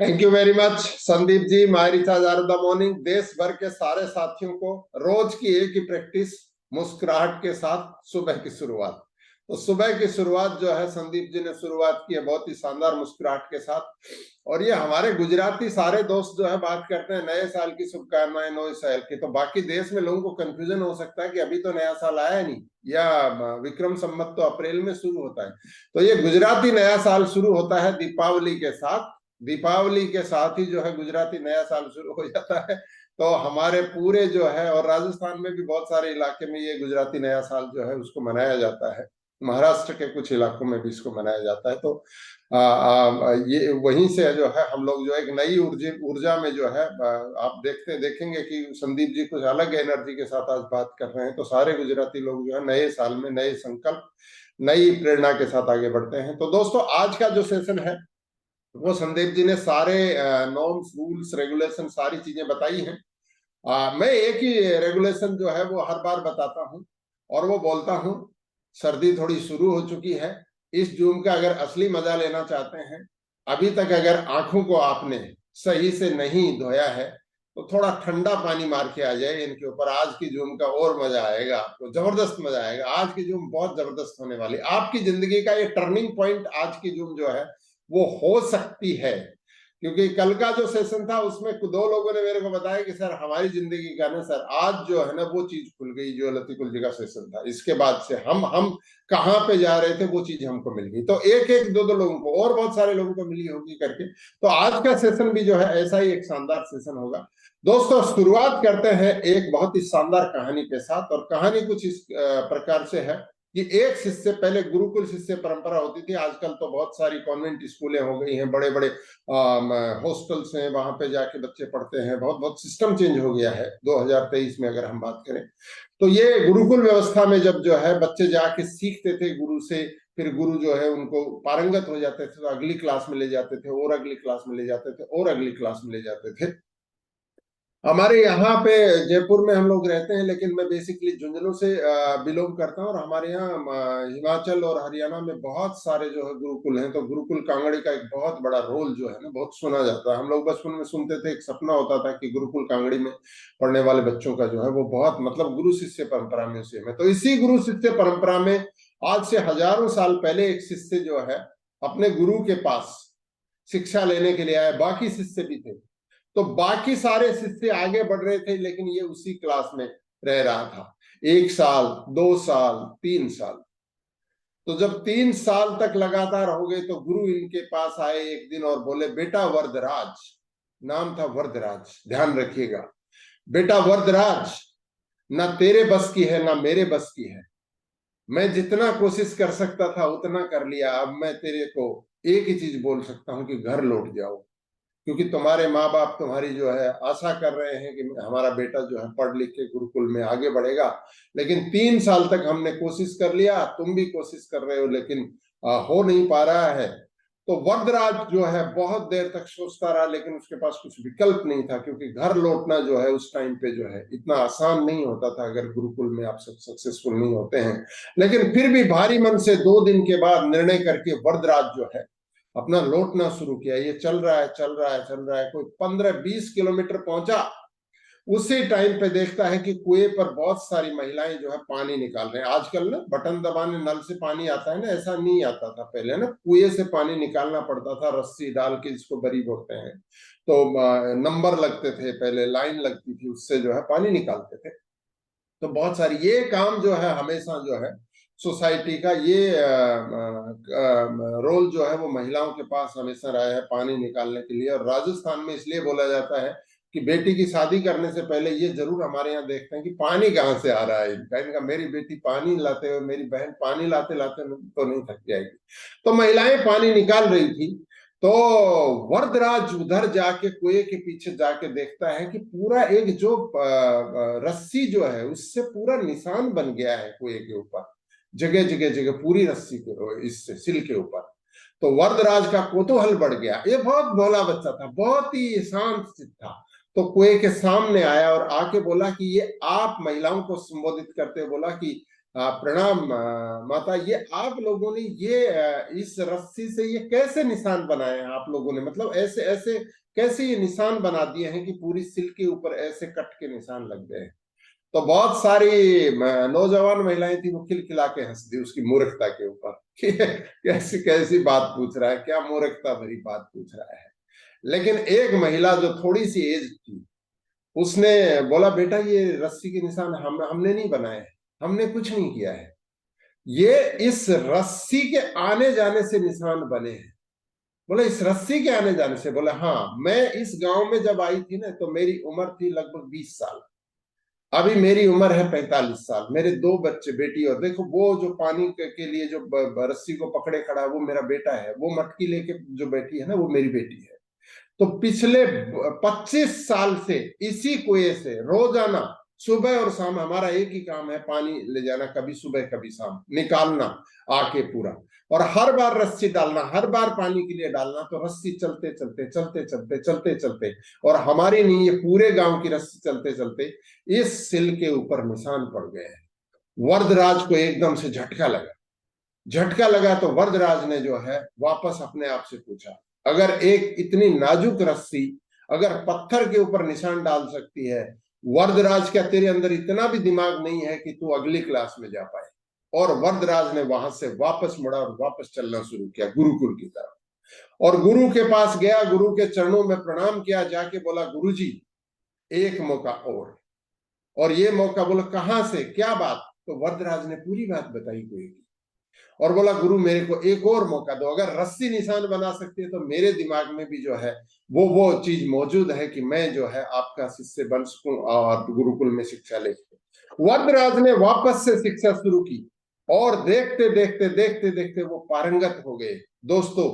Thank you very much Sandeep ji. My recharge are the morning. देश भर के सारे साथियों को रोज की एक ही प्रैक्टिस, मुस्कुराहट के साथ सुबह की शुरुआत। तो सुबह की शुरुआत जो है संदीप जी ने शुरुआत की है बहुत ही शानदार मुस्कुराहट के साथ। और ये हमारे गुजराती सारे दोस्त जो है बात करते हैं नए साल की शुभकामनाएं नए साल की, तो बाकी देश में लोगों को कंफ्यूजन हो सकता है कि अभी तो नया साल आया नहीं, या विक्रम संवत तो अप्रैल में शुरू होता है। तो ये गुजराती नया साल शुरू होता है दीपावली के साथ। दीपावली के साथ ही जो है गुजराती नया साल शुरू हो जाता है। तो हमारे पूरे जो है, और राजस्थान में भी बहुत सारे इलाके में ये गुजराती नया साल जो है उसको मनाया जाता है। महाराष्ट्र के कुछ इलाकों में भी इसको मनाया जाता है। तो ये वहीं से जो है हम लोग जो एक नई ऊर्जा में जो है, आप देखेंगे कि संदीप जी कुछ अलग एनर्जी के साथ आज बात कर रहे हैं। तो सारे गुजराती लोग जो है नए साल में नए संकल्प, नई प्रेरणा के साथ आगे बढ़ते हैं। तो दोस्तों आज का जो सेशन है वो संदीप जी ने सारे नॉर्म्स, रूल्स, रेगुलेशन सारी चीजें बताई हैं। मैं एक ही रेगुलेशन जो है वो हर बार बताता हूं, और वो बोलता हूं सर्दी थोड़ी शुरू हो चुकी है। इस जून का अगर असली मजा लेना चाहते हैं, अभी तक अगर आंखों को आपने सही से नहीं धोया है तो थोड़ा ठंडा पानी मार के आ जाए इनके ऊपर। आज की जून का और मजा आएगा आपको, जबरदस्त मजा आएगा। आज की जून बहुत जबरदस्त होने वाली, आपकी जिंदगी का ये टर्निंग पॉइंट आज की जून जो है वो हो सकती है। क्योंकि कल का जो सेशन था उसमें दो लोगों ने मेरे को बताया कि सर हमारी जिंदगी का ना सर आज जो है ना वो चीज खुल गई जो लतीकुल जी का सेशन था। इसके बाद से हम कहाँ पे जा रहे थे वो चीज हमको मिल गई। तो एक एक दो दो लोगों को और बहुत सारे लोगों को मिली होगी करके। तो आज का सेशन भी जो है ऐसा ही एक शानदार सेशन होगा। दोस्तों शुरुआत करते हैं एक बहुत ही शानदार कहानी के साथ। और कहानी कुछ इस प्रकार से है कि एक शिष्य, पहले गुरुकुल शिष्य परंपरा होती थी, आजकल तो बहुत सारी कॉन्वेंट स्कूलें हो गई हैं, बड़े बड़े हॉस्टल्स हैं, वहां पे जाके बच्चे पढ़ते हैं। बहुत बहुत सिस्टम चेंज हो गया है 2023 में अगर हम बात करें तो। ये गुरुकुल व्यवस्था में जब जो है बच्चे जाके सीखते थे गुरु से, फिर गुरु जो है उनको पारंगत हो जाते थे तो अगली क्लास में ले जाते थे, और अगली क्लास में ले जाते थे, और अगली क्लास में ले जाते थे। हमारे यहाँ पे जयपुर में हम लोग रहते हैं, लेकिन मैं बेसिकली झुंझुनू से बिलोंग करता हूँ। और हमारे यहाँ हिमाचल और हरियाणा में बहुत सारे जो है गुरुकुल हैं। तो गुरुकुल कांगड़ी का एक बहुत बड़ा रोल जो है ना बहुत सुना जाता है। हम लोग बचपन में सुनते थे, एक सपना होता था कि गुरुकुल कांगड़ी में पढ़ने वाले बच्चों का जो है वो बहुत मतलब गुरु शिष्य परंपरा में से है। तो इसी गुरु शिष्य परंपरा में आज से हजारों साल पहले एक शिष्य जो है अपने गुरु के पास शिक्षा लेने के लिए आया। बाकी शिष्य भी थे, तो बाकी सारे शिष्य आगे बढ़ रहे थे, लेकिन ये उसी क्लास में रह रहा था। 1 साल, 2 साल, 3 साल। तो जब 3 साल तक लगातार हो गए तो गुरु इनके पास आए एक दिन और बोले, बेटा वरदराज, नाम था वरदराज, ध्यान रखिएगा, बेटा वरदराज, ना तेरे बस की है ना मेरे बस की है। मैं जितना कोशिश कर सकता था उतना कर लिया। अब मैं तेरे को एक ही चीज बोल सकता हूं कि घर लौट जाओ, क्योंकि तुम्हारे माँ बाप तुम्हारी जो है आशा कर रहे हैं कि हमारा बेटा जो है पढ़ लिख के गुरुकुल में आगे बढ़ेगा। लेकिन 3 साल तक हमने कोशिश कर लिया, तुम भी कोशिश कर रहे हो, लेकिन हो नहीं पा रहा है। तो वरदराज जो है बहुत देर तक सोचता रहा, लेकिन उसके पास कुछ विकल्प नहीं था, क्योंकि घर लौटना जो है उस टाइम पे जो है इतना आसान नहीं होता था अगर गुरुकुल में आप सब सक्सेसफुल नहीं होते हैं। लेकिन फिर भी भारी मन से 2 दिन के बाद निर्णय करके वरदराज जो है अपना लौटना शुरू किया। ये चल रहा है, चल रहा है, चल रहा है, कोई 15-20 किलोमीटर पहुंचा। उसी टाइम पे देखता है कि कुएं पर बहुत सारी महिलाएं जो है पानी निकाल रहे हैं। आजकल ना बटन दबाने नल से पानी आता है ना, ऐसा नहीं आता था पहले ना, कुएं से पानी निकालना पड़ता था, रस्सी डाल के, जिसको बरी बोलते हैं। तो नंबर लगते थे, पहले लाइन लगती थी, उससे जो है पानी निकालते थे। तो बहुत सारी ये काम जो है हमेशा जो है सोसाइटी का ये रोल जो है वो महिलाओं के पास हमेशा रहा है पानी निकालने के लिए। और राजस्थान में इसलिए बोला जाता है कि बेटी की शादी करने से पहले ये जरूर हमारे यहाँ देखते हैं कि पानी कहाँ से आ रहा है इनका मेरी बेटी पानी लाते हुए, मेरी बहन पानी लाते लाते तो नहीं थक जाएगी। तो महिलाएं पानी निकाल रही थी। तो वरदराज उधर जाके कुएं के पीछे जाके देखता है कि पूरा एक जो रस्सी जो है उससे पूरा निशान बन गया है कुएं के ऊपर, जगह जगह जगह पूरी रस्सी के इससे सिल के ऊपर। तो वरदराज का कौतूहल बढ़ गया। ये बहुत भोला बच्चा था, बहुत ही शांत चित्त था। तो कुएं के सामने आया और आके बोला कि ये आप महिलाओं को संबोधित करते बोला कि प्रणाम माता। ये आप लोगों ने ये इस रस्सी से ये कैसे निशान बनाए हैं आप लोगों ने? मतलब ऐसे ऐसे कैसे ये निशान बना दिए हैं कि पूरी सिल्क के ऊपर ऐसे कट के निशान लग गए हैं? तो बहुत सारी नौजवान महिलाएं थी, वो खिलखिला के हंस दी उसकी मूर्खता के ऊपर कि कैसी कैसी बात पूछ रहा है, क्या मूर्खता भरी बात पूछ रहा है। लेकिन एक महिला जो थोड़ी सी एज थी, उसने बोला, बेटा ये रस्सी के निशान हमने नहीं बनाए हैं, हमने कुछ नहीं किया है, ये इस रस्सी के आने जाने से निशान बने हैं। बोले इस रस्सी के आने जाने से? बोले हाँ, मैं इस गांव में जब आई थी ना तो मेरी उम्र थी लगभग 20 साल, अभी मेरी उम्र है 45 साल, मेरे 2 बच्चे, बेटी, और देखो वो जो पानी के लिए जो रस्सी को पकड़े खड़ा है वो मेरा बेटा है, वो मटकी लेके जो बैठी है ना वो मेरी बेटी है। तो पिछले 25 साल से इसी कुएं से रोजाना सुबह और शाम हमारा एक ही काम है, पानी ले जाना, कभी सुबह कभी शाम निकालना आके पूरा, और हर बार रस्सी डालना, हर बार पानी के लिए डालना। तो रस्सी चलते चलते चलते चलते चलते चलते, और हमारी नहीं, ये पूरे गांव की रस्सी चलते चलते इस सिल के ऊपर निशान पड़ गए हैं। वरदराज को एकदम से झटका लगा। झटका लगा तो वरदराज ने जो है वापस अपने आप से पूछा, अगर एक इतनी नाजुक रस्सी अगर पत्थर के ऊपर निशान डाल सकती है, वरदराज, क्या तेरे अंदर इतना भी दिमाग नहीं है कि तू अगली क्लास में जा पाए? और वरदराज ने वहां से वापस मुड़ा और वापस चलना शुरू किया गुरुकुल की तरफ, और गुरु के पास गया, गुरु के चरणों में प्रणाम किया, जाके बोला, गुरुजी एक मौका और ये मौका। बोला कहां से, क्या बात? तो वरदराज ने पूरी बात बताई हुई की, और बोला, गुरु मेरे को एक और मौका दो, अगर रस्सी निशान बना सकती है तो मेरे दिमाग में भी जो है वो चीज मौजूद है कि मैं जो है आपका शिष्य बन सकूं और गुरुकुल में शिक्षा ले सकूं। वरदराज ने वापस से शिक्षा शुरू की, और देखते देखते देखते देखते वो पारंगत हो गए। दोस्तों,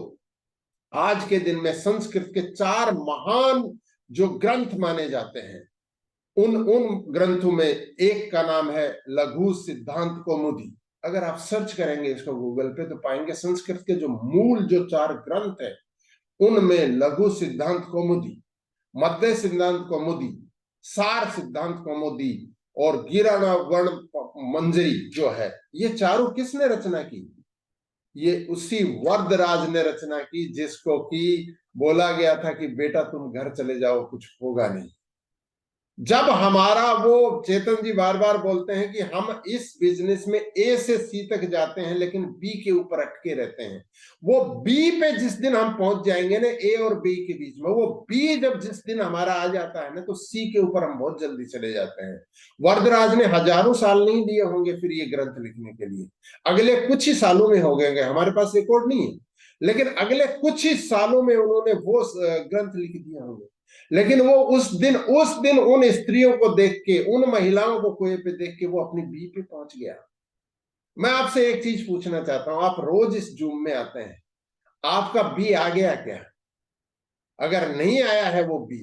आज के दिन में संस्कृत के 4 महान जो ग्रंथ माने जाते हैं, उन उन ग्रंथों में एक का नाम है लघु सिद्धांत कौमुदी। अगर आप सर्च करेंगे इसको गूगल पे तो पाएंगे संस्कृत के जो मूल जो 4 ग्रंथ है उनमें लघु सिद्धांत कौमुदी, मध्य सिद्धांत कौमुदी, सार सिद्धांत कौमुदी और गिरावर्ण मंजरी जो है, ये चारों किसने रचना की? ये उसी वरदराज ने रचना की, जिसको कि बोला गया था कि बेटा तुम घर चले जाओ, कुछ होगा नहीं। जब हमारा वो चेतन जी बार बार बोलते हैं कि हम इस बिजनेस में ए से सी तक जाते हैं लेकिन बी के ऊपर अटके रहते हैं, वो बी पे जिस दिन हम पहुंच जाएंगे ना, ए और बी के बीच में, वो बी जब जिस दिन हमारा आ जाता है ना तो सी के ऊपर हम बहुत जल्दी चले जाते हैं। वरदराज ने हजारों साल नहीं लिए होंगे फिर ये ग्रंथ लिखने के लिए, अगले कुछ ही सालों में हो गए, हमारे पास रिकॉर्ड नहीं है, लेकिन अगले कुछ ही सालों में उन्होंने वो ग्रंथ लिख दिया होंगे। लेकिन वो उस दिन उन स्त्रियों को देख के, उन महिलाओं को कुएं पे देख के वो अपनी बी पे पहुंच गया। मैं आपसे एक चीज पूछना चाहता हूं, आप रोज इस जूम में आते हैं, आपका बी आ गया क्या? अगर नहीं आया है वो बी,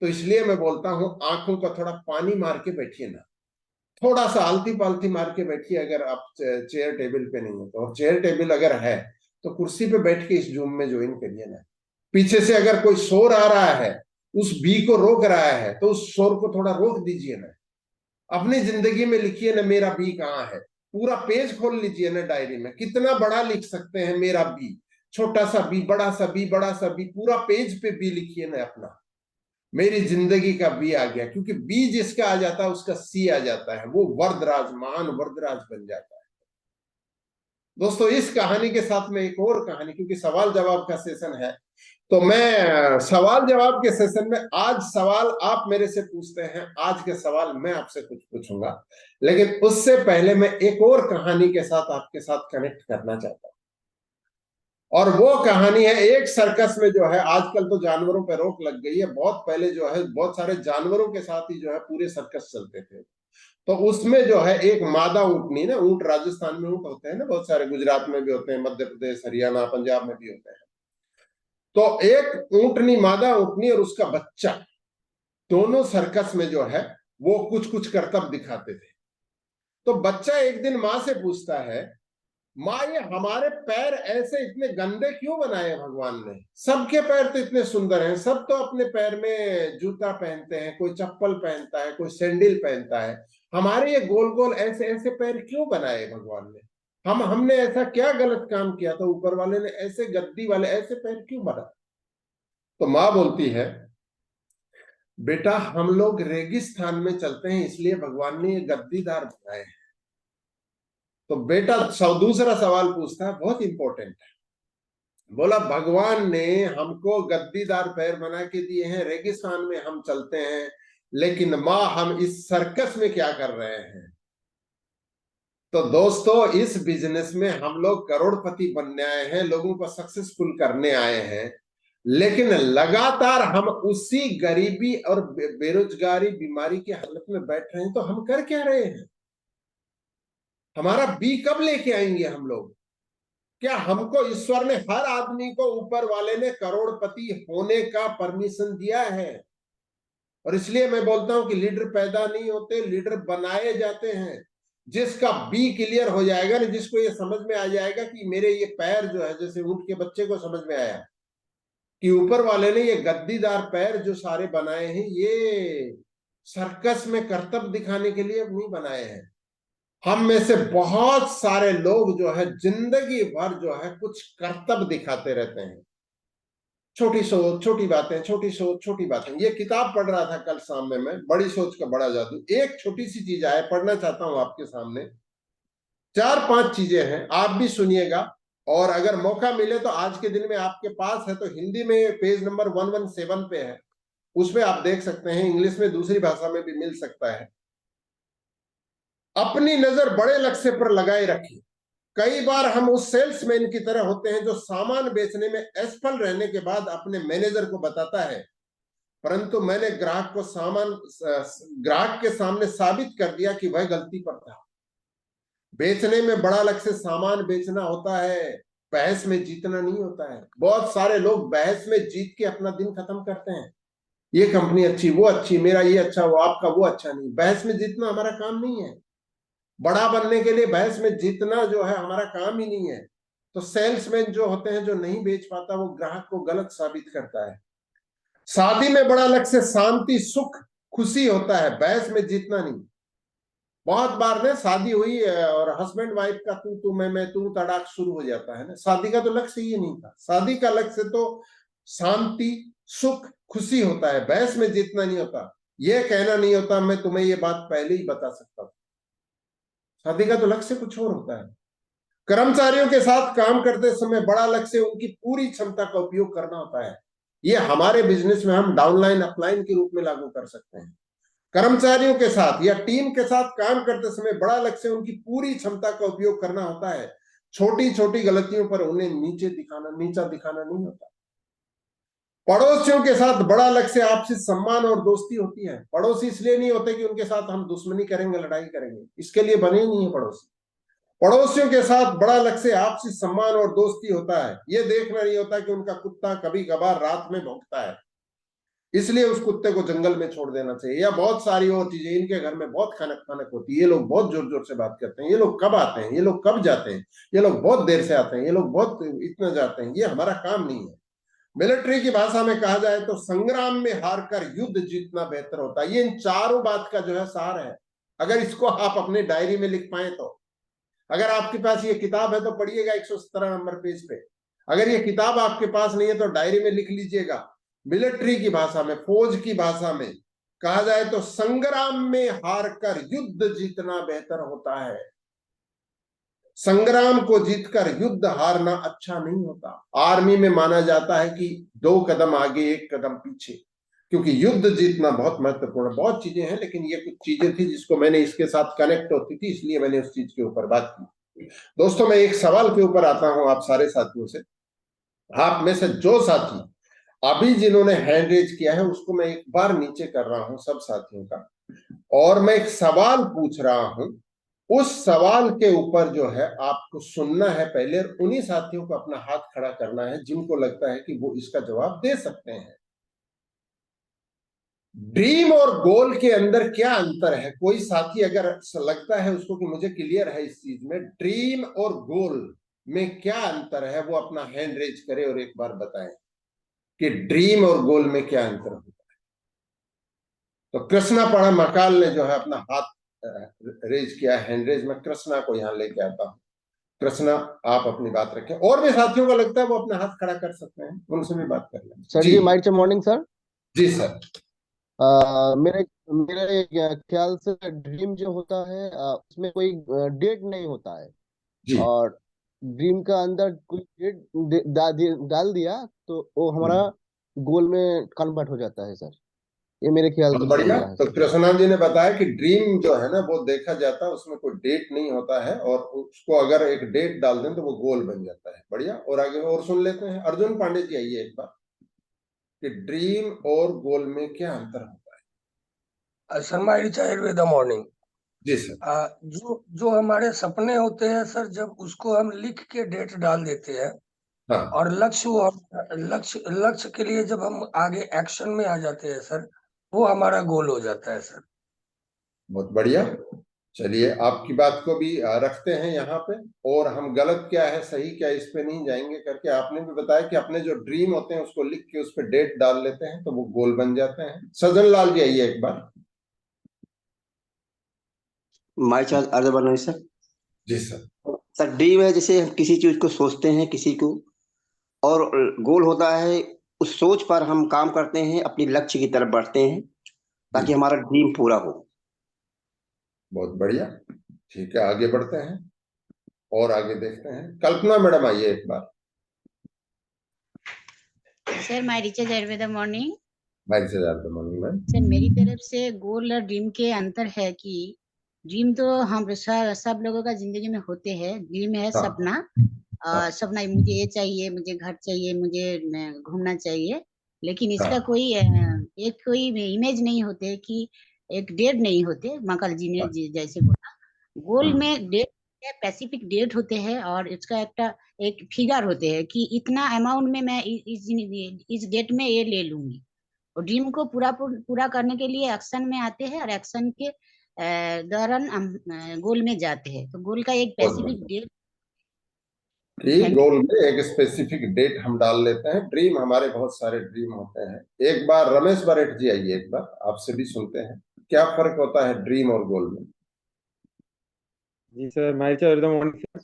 तो इसलिए मैं बोलता हूं आंखों का थोड़ा पानी मार के बैठिए ना, थोड़ा सा आलती पालती मार के बैठिए। अगर आप चेयर टेबल पे नहीं है तो, और चेयर टेबल अगर है तो कुर्सी पे बैठ के इस जूम में ज्वाइन करिए ना। पीछे से अगर कोई शोर आ रहा है, उस बी को रोक रहा है, तो उस शोर को थोड़ा रोक दीजिए ना। अपनी जिंदगी में लिखिए ना, मेरा बी कहाँ है। पूरा पेज खोल लीजिए ना डायरी में, कितना बड़ा लिख सकते हैं मेरा बी, छोटा सा बी, बड़ा सा बी, बड़ा सा बी, पूरा पेज पे बी लिखिए ना अपना। मेरी जिंदगी का बी आ गया, क्योंकि बी जिसका आ जाता है उसका सी आ जाता है, वो वरदराज, महान वरदराज बन जाता है। दोस्तों, इस कहानी के साथ में एक और कहानी, क्योंकि सवाल जवाब का सेशन है, तो मैं सवाल जवाब के सेशन में आज सवाल आप मेरे से पूछते हैं, आज के सवाल मैं आपसे कुछ पूछूंगा, लेकिन उससे पहले मैं एक और कहानी के साथ आपके साथ कनेक्ट करना चाहता हूं। और वो कहानी है, एक सर्कस में जो है, आजकल तो जानवरों पर रोक लग गई है, बहुत पहले जो है बहुत सारे जानवरों के साथ ही जो है पूरे सर्कस चलते थे। तो उसमें जो है एक मादा ऊंटनी ना, ऊंट राजस्थान में ऊंट होते हैं ना बहुत सारे, गुजरात में भी होते हैं, मध्य प्रदेश, हरियाणा, पंजाब में भी होते हैं। तो एक ऊंटनी, मादा ऊंटनी और उसका बच्चा, दोनों सर्कस में जो है वो कुछ कुछ करतब दिखाते थे। तो बच्चा एक दिन माँ से पूछता है माँ ये हमारे पैर ऐसे इतने गंदे क्यों बनाए भगवान ने? सबके पैर तो इतने सुंदर हैं, सब तो अपने पैर में जूता पहनते हैं, कोई चप्पल पहनता है, कोई सैंडल पहनता है। हमारे ये गोल गोल ऐसे ऐसे पैर क्यों बनाए भगवान ने? हमने ऐसा क्या गलत काम किया था? ऊपर वाले ने ऐसे गद्दी वाले ऐसे पैर क्यों बनाए? तो माँ बोलती है, बेटा हम लोग रेगिस्तान में चलते हैं, इसलिए भगवान ने ये गद्दीदार बनाए हैं। तो बेटा दूसरा सवाल पूछता है, बहुत इंपॉर्टेंट है। बोला भगवान ने हमको गद्दीदार पैर बना के दिए हैं, रेगिस्तान में हम चलते हैं, लेकिन माँ हम इस सर्कस में क्या कर रहे हैं? तो दोस्तों इस बिजनेस में हम लोग करोड़पति बनने आए हैं, लोगों को सक्सेसफुल करने आए हैं, लेकिन लगातार हम उसी गरीबी और बेरोजगारी बीमारी की हालत में बैठ रहे हैं। तो हम कर क्या रहे हैं? हमारा बी कब लेके आएंगे हम लोग? क्या हमको ईश्वर ने, हर आदमी को ऊपर वाले ने करोड़पति होने का परमिशन दिया है? और इसलिए मैं बोलता हूं कि लीडर पैदा नहीं होते, लीडर बनाए जाते हैं। जिसका बी क्लियर हो जाएगा ना, जिसको ये समझ में आ जाएगा कि मेरे ये पैर जो है, जैसे ऊंट के बच्चे को समझ में आया कि ऊपर वाले ने ये गद्दीदार पैर जो सारे बनाए हैं, ये सर्कस में करतब दिखाने के लिए नहीं बनाए हैं। हम में से बहुत सारे लोग जो है जिंदगी भर जो है कुछ करतब दिखाते रहते हैं। छोटी सोच छोटी बातें, छोटी सोच छोटी बातें। ये किताब पढ़ रहा था कल शाम में मैं, बड़ी सोच का बड़ा जादू। एक छोटी सी चीज आए, पढ़ना चाहता हूं आपके सामने। 4-5 चीजें हैं, आप भी सुनिएगा। और अगर मौका मिले तो आज के दिन में आपके पास है तो हिंदी में पेज नंबर 117 पे है, उसमें आप देख सकते हैं। इंग्लिश में दूसरी भाषा में भी मिल सकता है। अपनी नजर बड़े लक्ष्य पर लगाए रखिए। कई बार हम उस सेल्समैन की तरह होते हैं जो सामान बेचने में असफल रहने के बाद अपने मैनेजर को बताता है, परंतु मैंने ग्राहक के सामने साबित कर दिया कि वह गलती पर था। बेचने में बड़ा लक्ष्य सामान बेचना होता है, बहस में जीतना नहीं होता है। बहुत सारे लोग बहस में जीत के अपना दिन खत्म करते हैं। ये कंपनी अच्छी, वो अच्छी, मेरा ये अच्छा, वो आपका वो अच्छा। नहीं, बहस में जीतना हमारा काम नहीं है। बड़ा बनने के लिए बहस में जीतना जो है हमारा काम ही नहीं है। तो सेल्समैन जो होते हैं, जो नहीं बेच पाता, वो ग्राहक को गलत साबित करता है। शादी में बड़ा लक्ष्य शांति, सुख, खुशी होता है, बहस में जीतना नहीं। बहुत बार ना शादी हुई और हस्बैंड वाइफ का तू मैं तू तड़ाक शुरू हो जाता है ना। शादी का तो लक्ष्य ये नहीं था। शादी का लक्ष्य तो शांति, सुख, खुशी होता है, बहस में जीतना नहीं होता। ये कहना नहीं होता मैं तुम्हें ये बात पहले ही बता सकता हूं। शादी का तो लक्ष्य कुछ और होता है। कर्मचारियों के साथ काम करते समय बड़ा लक्ष्य उनकी पूरी क्षमता का उपयोग करना होता है। ये हमारे बिजनेस में हम डाउनलाइन अपलाइन के रूप में लागू कर सकते हैं। कर्मचारियों के साथ या टीम के साथ काम करते समय बड़ा लक्ष्य उनकी पूरी क्षमता का उपयोग करना होता है। छोटी छोटी गलतियों पर उन्हें नीचा दिखाना नहीं होता। पड़ोसियों के साथ बड़ा लक्ष्य आपसी सम्मान और दोस्ती होती है। पड़ोसी इसलिए नहीं होते कि उनके साथ हम दुश्मनी करेंगे, लड़ाई करेंगे, इसके लिए बने ही नहीं है पड़ोसी। पड़ोसियों के साथ बड़ा लक्ष्य आपसी सम्मान और दोस्ती होता है। ये देखना नहीं होता कि उनका कुत्ता कभी कभार रात में भौंकता है, इसलिए उस कुत्ते को जंगल में छोड़ देना चाहिए। या बहुत सारी और चीजें, इनके घर में बहुत खानक खानक होती है, ये लोग बहुत जोर जोर से बात करते हैं, ये लोग कब आते हैं, ये लोग कब जाते हैं, ये लोग बहुत देर से आते हैं, ये लोग बहुत इतना जाते हैं। ये हमारा काम नहीं है। मिलिट्री की भाषा में कहा जाए तो संग्राम में हारकर युद्ध जीतना बेहतर होता है। ये इन चारों बात का जो है सार है। अगर इसको आप अपने डायरी में लिख पाए तो, अगर आपके पास ये किताब है तो पढ़िएगा 117 नंबर पेज पे। अगर ये किताब आपके पास नहीं है तो डायरी में लिख लीजिएगा। मिलिट्री की भाषा में, फौज की भाषा में कहा जाए तो संग्राम में हारकर युद्ध जीतना बेहतर होता है। संग्राम को जीतकर युद्ध हारना अच्छा नहीं होता। आर्मी में माना जाता है कि 2 कदम आगे 1 कदम पीछे, क्योंकि युद्ध जीतना बहुत महत्वपूर्ण। बहुत चीजें हैं, लेकिन ये कुछ चीजें थी जिसको मैंने इसके साथ कनेक्ट होती थी, इसलिए मैंने उस चीज के ऊपर बात की। दोस्तों मैं एक सवाल के ऊपर आता हूं आप सारे साथियों से। आप में से जो साथी अभी जिन्होंने हैंड रेज किया है, उसको मैं एक बार नीचे कर रहा हूं सब साथियों का, और मैं एक सवाल पूछ रहा हूं। उस सवाल के ऊपर जो है आपको सुनना है पहले, और उन्हीं साथियों को अपना हाथ खड़ा करना है जिनको लगता है कि वो इसका जवाब दे सकते हैं। ड्रीम और गोल के अंदर क्या अंतर है? कोई साथी अगर लगता है उसको कि मुझे क्लियर है इस चीज में, ड्रीम और गोल में क्या अंतर है, वो अपना हैंड रेज करे और एक बार बताएं कि ड्रीम और गोल में क्या अंतर होता है। तो कृष्णा पढ़ा मकाल ने जो है अपना हाथ रेज किया, हैंड रेज। में कृष्णा को यहां लेके आता हूं। कृष्णा, आप अपनी बात रखें। और भी साथियों को लगता है वो अपना हाथ खड़ा कर सकते हैं, उनसे भी बात कर लें। सर जी जी, माइट से मॉर्निंग सर। जी सर। मेरे मेरे ख्याल से ड्रीम जो होता है उसमें कोई डेट नहीं होता है। जी। और ड्रीम का अंदर कोई डेट डाल दिया तो वो हमारा गोल में कन्वर्ट हो जाता है सर। ये मेरे ख्याल बहुत से बढ़िया। चल रहा है तो सर। कृष्णा जी ने बताया कि ड्रीम जो है ना वो देखा जाता है, उसमें कोई डेट नहीं होता है, और उसको अगर एक डेट डाल दें तो वो गोल बन जाता है। बढ़िया। और आगे और सुन लेते हैं। अर्जुन पांडे जी आइए एक बार, कि ड्रीम और गोल में क्या अंतर होता शर्मा विद द मॉर्निंग। है? जी सर। जो जो हमारे सपने होते हैं सर, जब उसको हम लिख के डेट डाल देते हैं हाँ, और लक्ष्य के लिए जब हम आगे एक्शन में आ जाते हैं सर, वो हमारा गोल हो जाता है सर। बहुत बढ़िया। चलिए, आपकी बात को भी रखते हैं यहाँ पे, और हम गलत क्या है सही क्या है इस पे नहीं जाएंगे करके आपने भी बताया कि अपने जो ड्रीम होते हैं उसको लिख के उस पर डेट डाल लेते हैं तो वो गोल बन जाते हैं। सजन लाल जी आइए एक बार। माई चार्ज अर्ज बना सर। जी सर। सर ड्रीम है जैसे हम किसी चीज को सोचते हैं किसी को, और गोल होता है उस सोच पर हम काम करते हैं, अपनी लक्ष्य की तरफ बढ़ते हैं ताकि जी, हमारा ड्रीम पूरा हो। बहुत बढ़िया। ठीक है, आगे बढ़ते हैं और आगे देखते हैं। कल्पना मैडम आइए एक बार। Sir my recharge Ayurveda morning. Mic से ज्यादा मॉर्निंग मैम। सर मेरी तरफ से गोल और ड्रीम के अंतर है कि ड्रीम तो हम सब लोगों का जिंदगी में होते हैं। ड्रीम है हाँ सपना। हाँ सपना मुझे ये चाहिए, मुझे घर चाहिए, मुझे घूमना चाहिए। लेकिन इसका हाँ एक कोई इमेज नहीं होते कि एक डेट नहीं होते। मकर जी ने हाँ। जैसे बोला, गोल हम्म, में डेट, स्पेसिफिक डेट होते हैं और इसका एक फिगर होते हैं कि इतना अमाउंट में मैं इस डेट में ये ले लूंगी। और ड्रीम को पूरा करने के लिए एक्शन में आते हैं और एक्शन के दौरान हम गोल में जाते हैं। तो गोल का एक बहुत स्पेसिफिक बढ़िया। डेट। ठीक, थैंक गोल में एक स्पेसिफिक डेट हम डाल लेते हैं। ड्रीम, हमारे बहुत सारे ड्रीम होते हैं। एक बार रमेश बरेठ जी आइए एक बार, आपसे भी सुनते हैं क्या फर्क होता है ड्रीम और गोल में। जी सर, माइट से अर्ज मॉर्निंग सर।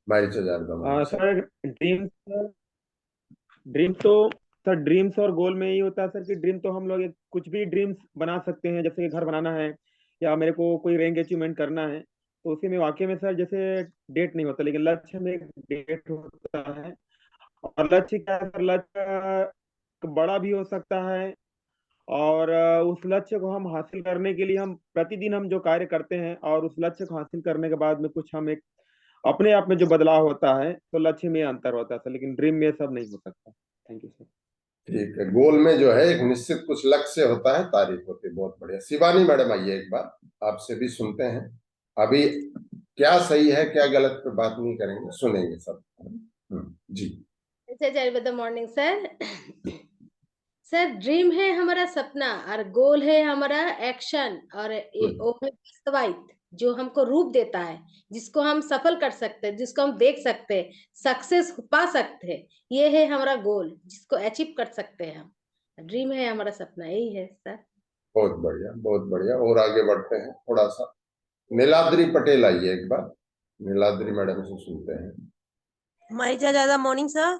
माइक से ज्यादा मॉर्निंग सर। सर ड्रीम तो सर ड्रीम्स और गोल में यही होता है सर कि ड्रीम तो हम लोग कुछ भी ड्रीम्स बना सकते हैं, जैसे कि घर बनाना है या मेरे को कोई रैंक अचीवमेंट करना है, तो उसी में वाकई में सर जैसे डेट नहीं होता, लेकिन लक्ष्य में एक डेट होता है। और लक्ष्य क्या है सर, लक्ष्य बड़ा भी हो सकता है, और उस लक्ष्य को हम हासिल करने के लिए हम प्रतिदिन हम जो कार्य करते हैं, और उस लक्ष्य को हासिल करने के बाद में कुछ हम एक अपने आप में जो बदलाव होता है, तो लक्ष्य में अंतर होता है सर, लेकिन ड्रीम में सब नहीं हो सकता। Thank you sir. ठीक है, गोल में जो है एक निश्चित कुछ लक्ष्य होता है, तारीफ होती है। बहुत बढ़िया। शिवानी मैडम आइए एक बार, आपसे भी सुनते हैं। अभी क्या सही है क्या गलत पे बात नहीं करेंगे, सुनेंगे सब। जी। With the morning sir. Sir dream है हमारा सपना और गोल है हमारा एक्शन, और वो है वास्तविक जो हमको रूप देता है, जिसको हम सफल कर सकते हैं, जिसको हम देख सकते हैं, सक्सेस पा सकते हैं। ये है हमारा गोल जिसको अचीव कर सकते हैं हम। ड्रीम है हमारा सपना, यही है सर। बहुत बढ़िया, बहुत बढ़िया। और आगे बढ़ते हैं थोड़ा सा। नीलाद्री पटेल आइए एक बार। नीलाद्री मैडम से सुनते हैं। माइजा ज्यादा मॉर्निंग सर।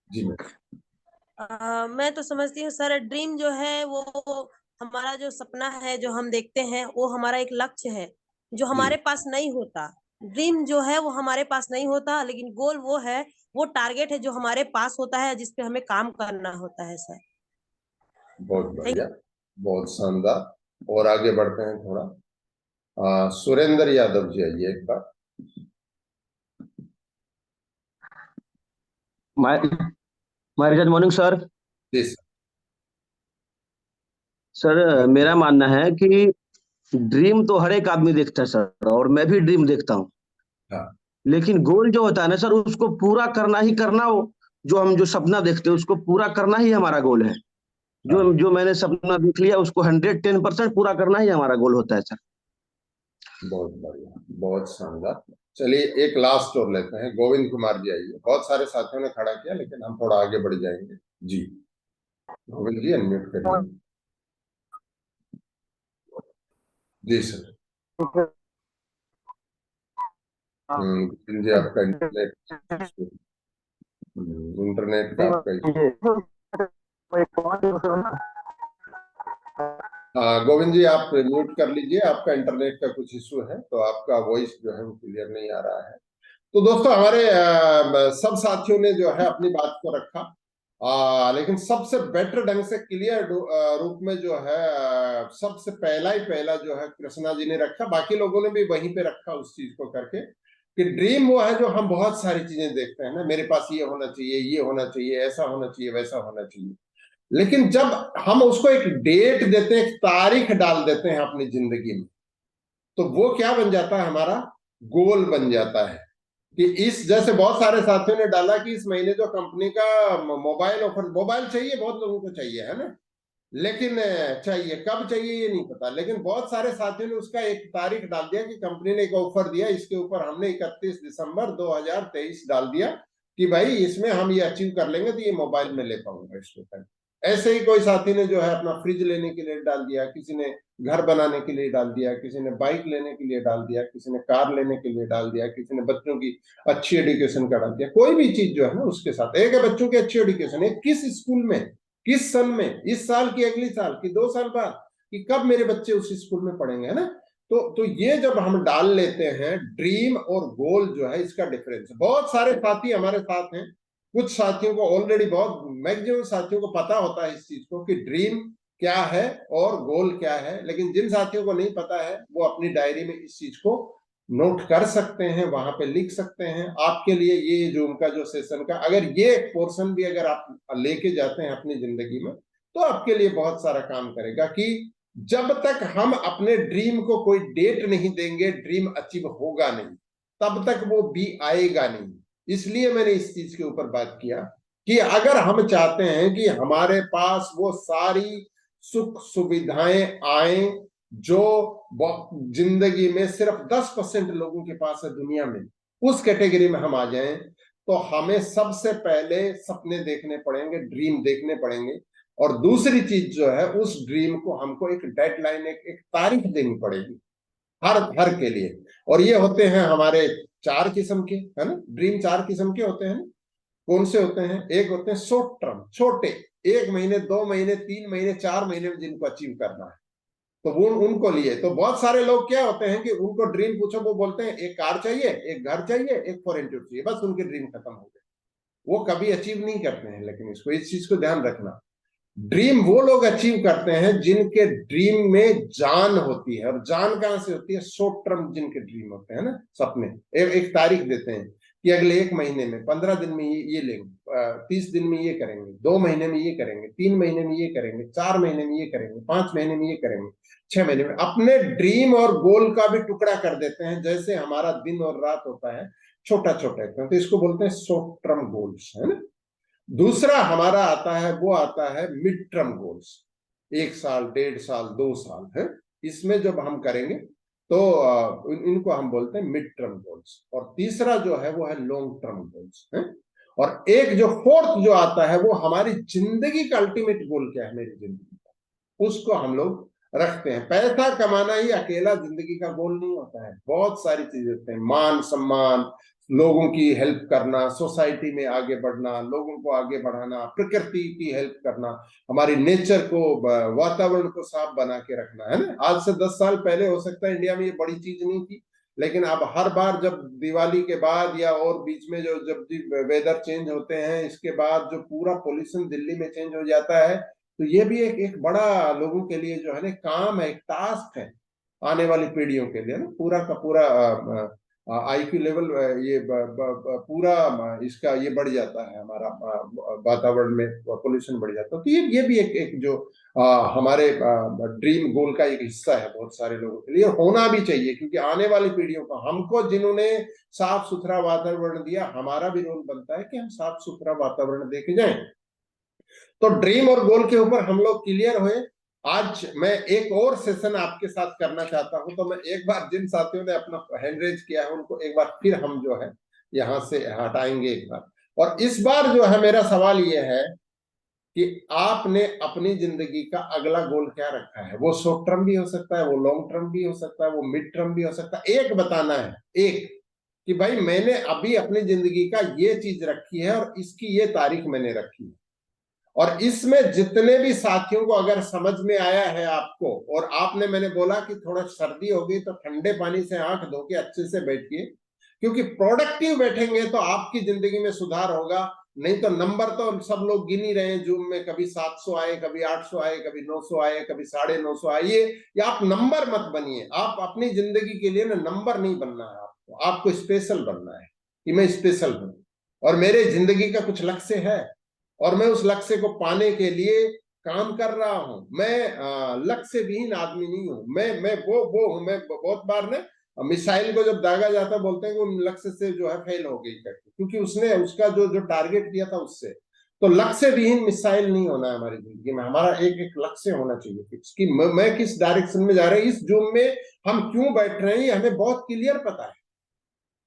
जी मैडम। मैं तो समझती हूँ सर, ड्रीम जो है वो हमारा जो सपना है जो हम देखते हैं, वो हमारा एक लक्ष्य है जो जी, हमारे पास नहीं होता। ड्रीम जो है वो हमारे पास नहीं होता, लेकिन गोल वो है, वो टारगेट है जो हमारे पास होता है, जिसपे हमें काम करना होता है सर। बहुत थैंक बढ़िया, बहुत शानदार। और आगे बढ़ते हैं थोड़ा। सुरेंद्र यादव जी आइए एक बार। My morning sir. जी सर। सर मेरा मानना है कि ड्रीम तो हर एक आदमी देखता है सर, और मैं भी ड्रीम देखता हूँ। हाँ, लेकिन गोल जो होता है ना सर, उसको पूरा करना ही करना हो। जो हम जो सपना देखते हैं उसको पूरा करना ही हमारा गोल है। जो मैंने सपना देख लिया उसको 110% पूरा करना ही हमारा गोल होता है सर। बहुत बढ़िया, बहुत शानदार। चलिए एक लास्ट और लेते हैं, गोविंद कुमार जी आइए। बहुत सारे साथियों ने खड़ा किया लेकिन हम थोड़ा आगे बढ़ जाएंगे। जी गोविंद जी अनम्यूट करिए। जी सर। गोविंद जी आपका इंटरनेट का आपका गोविंद जी आप म्यूट कर लीजिए, आपका इंटरनेट का कुछ इशू है तो आपका वॉइस जो है वो क्लियर नहीं आ रहा है। तो दोस्तों हमारे सब साथियों ने जो है अपनी बात को रखा, लेकिन सबसे बेटर ढंग से क्लियर रूप में जो है सबसे पहला जो है कृष्णा जी ने रखा, बाकी लोगों ने भी वहीं पे रखा उस चीज को करके कि ड्रीम वो है जो हम बहुत सारी चीजें देखते हैं ना, मेरे पास ये होना चाहिए, ये होना चाहिए, ऐसा होना चाहिए, वैसा होना चाहिए। लेकिन जब हम उसको एक डेट देते हैं, एक तारीख डाल देते हैं अपनी जिंदगी में, तो वो क्या बन जाता है, हमारा गोल बन जाता है। कि इस जैसे बहुत सारे साथियों ने डाला कि इस महीने जो कंपनी का मोबाइल ऑफर, मोबाइल चाहिए, बहुत लोगों को चाहिए है ना, लेकिन चाहिए कब चाहिए ये नहीं पता। लेकिन बहुत सारे साथियों ने उसका एक तारीख डाल दिया कि कंपनी ने एक ऑफर दिया, इसके ऊपर हमने 31 दिसंबर 2023 डाल दिया कि भाई इसमें हम ये अचीव कर लेंगे तो ये मोबाइल में ले पाऊंगा इसको। ऐसे ही कोई साथी ने जो है अपना फ्रिज लेने के लिए डाल दिया, किसी ने घर बनाने के लिए डाल दिया, किसी ने बाइक लेने के लिए डाल दिया, किसी ने कार लेने के लिए डाल दिया, किसी ने बच्चों की अच्छी एजुकेशन का डाल दिया। कोई भी चीज जो है ना उसके साथ, एक है बच्चों की अच्छी एजुकेशन, एक किस स्कूल में, किस सन में, इस साल की, अगली साल की, 2 साल बाद, कि कब मेरे बच्चे उस स्कूल में पढ़ेंगे, है ना। तो ये जब हम डाल लेते हैं, ड्रीम और गोल जो है इसका डिफरेंस। बहुत सारे साथी हमारे साथ हैं, कुछ साथियों को ऑलरेडी, बहुत मैक्सिमम साथियों को पता होता है इस चीज को कि ड्रीम क्या है और गोल क्या है। लेकिन जिन साथियों को नहीं पता है वो अपनी डायरी में इस चीज को नोट कर सकते हैं, वहां पे लिख सकते हैं। आपके लिए ये जूम का जो सेशन का अगर ये पोर्शन भी अगर आप लेके जाते हैं अपनी जिंदगी में तो आपके लिए बहुत सारा काम करेगा। कि जब तक हम अपने ड्रीम को कोई डेट नहीं देंगे, ड्रीम अचीव होगा नहीं, तब तक वो भी आएगा नहीं। इसलिए मैंने इस चीज के ऊपर बात किया कि अगर हम चाहते हैं कि हमारे पास वो सारी सुख सुविधाएं आए जो जिंदगी में सिर्फ 10% लोगों के पास है दुनिया में, उस कैटेगरी में हम आ जाएं, तो हमें सबसे पहले सपने देखने पड़ेंगे, ड्रीम देखने पड़ेंगे। और दूसरी चीज जो है, उस ड्रीम को हमको एक डेडलाइन, एक तारीख देनी पड़ेगी हर के लिए। और ये होते हैं हमारे 4 किस्म के, है ना। ड्रीम 4 किस्म के होते हैं। कौन से होते हैं? एक होते हैं शॉर्ट टर्म, छोटे, 1 महीने, 2 महीने, 3 महीने, 4 महीने में जिनको अचीव करना है, तो वो उनको लिए। तो बहुत सारे लोग क्या होते हैं कि उनको ड्रीम पूछो, वो बोलते हैं एक कार चाहिए, एक घर चाहिए, एक फॉरेन ट्रिप चाहिए, बस उनके ड्रीम खत्म हो गए। वो कभी अचीव नहीं करते हैं। लेकिन इसको, इस चीज को ध्यान रखना, ड्रीम वो लोग अचीव करते हैं जिनके ड्रीम में जान होती है। और जान कहां से होती है? शॉर्ट टर्म जिनके ड्रीम होते हैं ना, सपने, एक तारीख देते हैं कि अगले 1 महीने में, 15 दिन में ये लेंगे, 30 दिन में ये करेंगे, 2 महीने में ये करेंगे, 3 महीने में ये करेंगे, 4 महीने में ये करेंगे, 5 महीने में ये करेंगे, 6 महीने में। अपने ड्रीम और गोल का भी टुकड़ा कर देते हैं, जैसे हमारा दिन और रात होता है छोटा छोटा, तो इसको बोलते हैं शॉर्ट टर्म गोल्स, है ना। दूसरा हमारा आता है, वो आता है मिड टर्म गोल्स, 1 साल, 1.5 साल, 2 साल है। इसमें जब हम करेंगे तो इनको हम बोलते हैं मिड टर्म गोल्स। और तीसरा जो है वो है लॉन्ग टर्म गोल्स है। और एक जो फोर्थ जो आता है, वो हमारी जिंदगी का अल्टीमेट गोल क्या है, मेरी जिंदगी का, उसको हम लोग रखते हैं। पैसा कमाना ही अकेला जिंदगी का गोल नहीं होता है, बहुत सारी चीजें होते हैं। मान सम्मान, लोगों की हेल्प करना, सोसाइटी में आगे बढ़ना, लोगों को आगे बढ़ाना, प्रकृति की हेल्प करना, हमारी नेचर को, वातावरण को साफ बना के रखना, है ना। आज से 10 साल पहले हो सकता है इंडिया में ये बड़ी चीज नहीं थी, लेकिन अब हर बार जब दिवाली के बाद या और बीच में जो जब वेदर चेंज होते हैं, इसके बाद जो पूरा पोल्यूशन दिल्ली में चेंज हो जाता है, तो ये भी एक बड़ा लोगों के लिए जो है ना काम है, एक टास्क है आने वाली पीढ़ियों के लिए ना। पूरा का पूरा IQ लेवल ये पूरा इसका ये बढ़ जाता है, हमारा वातावरण में पोल्यूशन बढ़ जाता है। तो ये भी एक जो हमारे ड्रीम गोल का एक हिस्सा है बहुत सारे लोगों के लिए, होना भी चाहिए। क्योंकि आने वाली पीढ़ियों को, हमको जिन्होंने साफ सुथरा वातावरण दिया, हमारा भी रोल बनता है कि हम साफ सुथरा वातावरण दे के जाएं। तो ड्रीम और गोल के ऊपर हम लोग क्लियर हुए। आज मैं एक और सेशन आपके साथ करना चाहता हूं, तो मैं एक बार जिन साथियों ने अपना हैंड रेज किया है उनको एक बार फिर हम जो है यहां से हटाएंगे एक बार। और इस बार जो है मेरा सवाल ये है कि आपने अपनी जिंदगी का अगला गोल क्या रखा है। वो शॉर्ट टर्म भी हो सकता है, वो लॉन्ग टर्म भी हो सकता है, वो मिड टर्म भी हो सकता है। एक बताना है, एक, कि भाई मैंने अभी अपनी जिंदगी का ये चीज रखी है और इसकी ये तारीख मैंने रखी है। और इसमें जितने भी साथियों को अगर समझ में आया है आपको, और आपने, मैंने बोला कि थोड़ा सर्दी हो गई तो ठंडे पानी से आंख धो के अच्छे से बैठिए, क्योंकि प्रोडक्टिव बैठेंगे तो आपकी जिंदगी में सुधार होगा। नहीं तो नंबर तो सब लोग गिन ही रहे हैं जूम में, कभी 700 आए, कभी 800 आए, कभी 900 आए, कभी 950 आए। ये आप नंबर मत बनिए। आप अपनी जिंदगी के लिए ना नंबर नहीं बनना है आपको, आपको स्पेशल बनना है कि मैं स्पेशल हूं और मेरे जिंदगी का कुछ लक्ष्य है और मैं उस लक्ष्य को पाने के लिए काम कर रहा हूं। मैं लक्ष्य विहीन आदमी नहीं हूं। मैं वो हूं। मैं बहुत बार ना मिसाइल को जब दागा जाता बोलते हैं कि वो लक्ष्य से जो है फेल हो गई करके, क्योंकि उसने उसका जो टारगेट दिया था उससे। तो लक्ष्य विहीन मिसाइल नहीं होना है हमारी जिंदगी में। हमारा एक एक लक्ष्य होना चाहिए फिक्स, कि मैं किस डायरेक्शन में जा रहा हूं। इस जूम में हम क्यों बैठ रहे हैं हमें बहुत क्लियर पता है।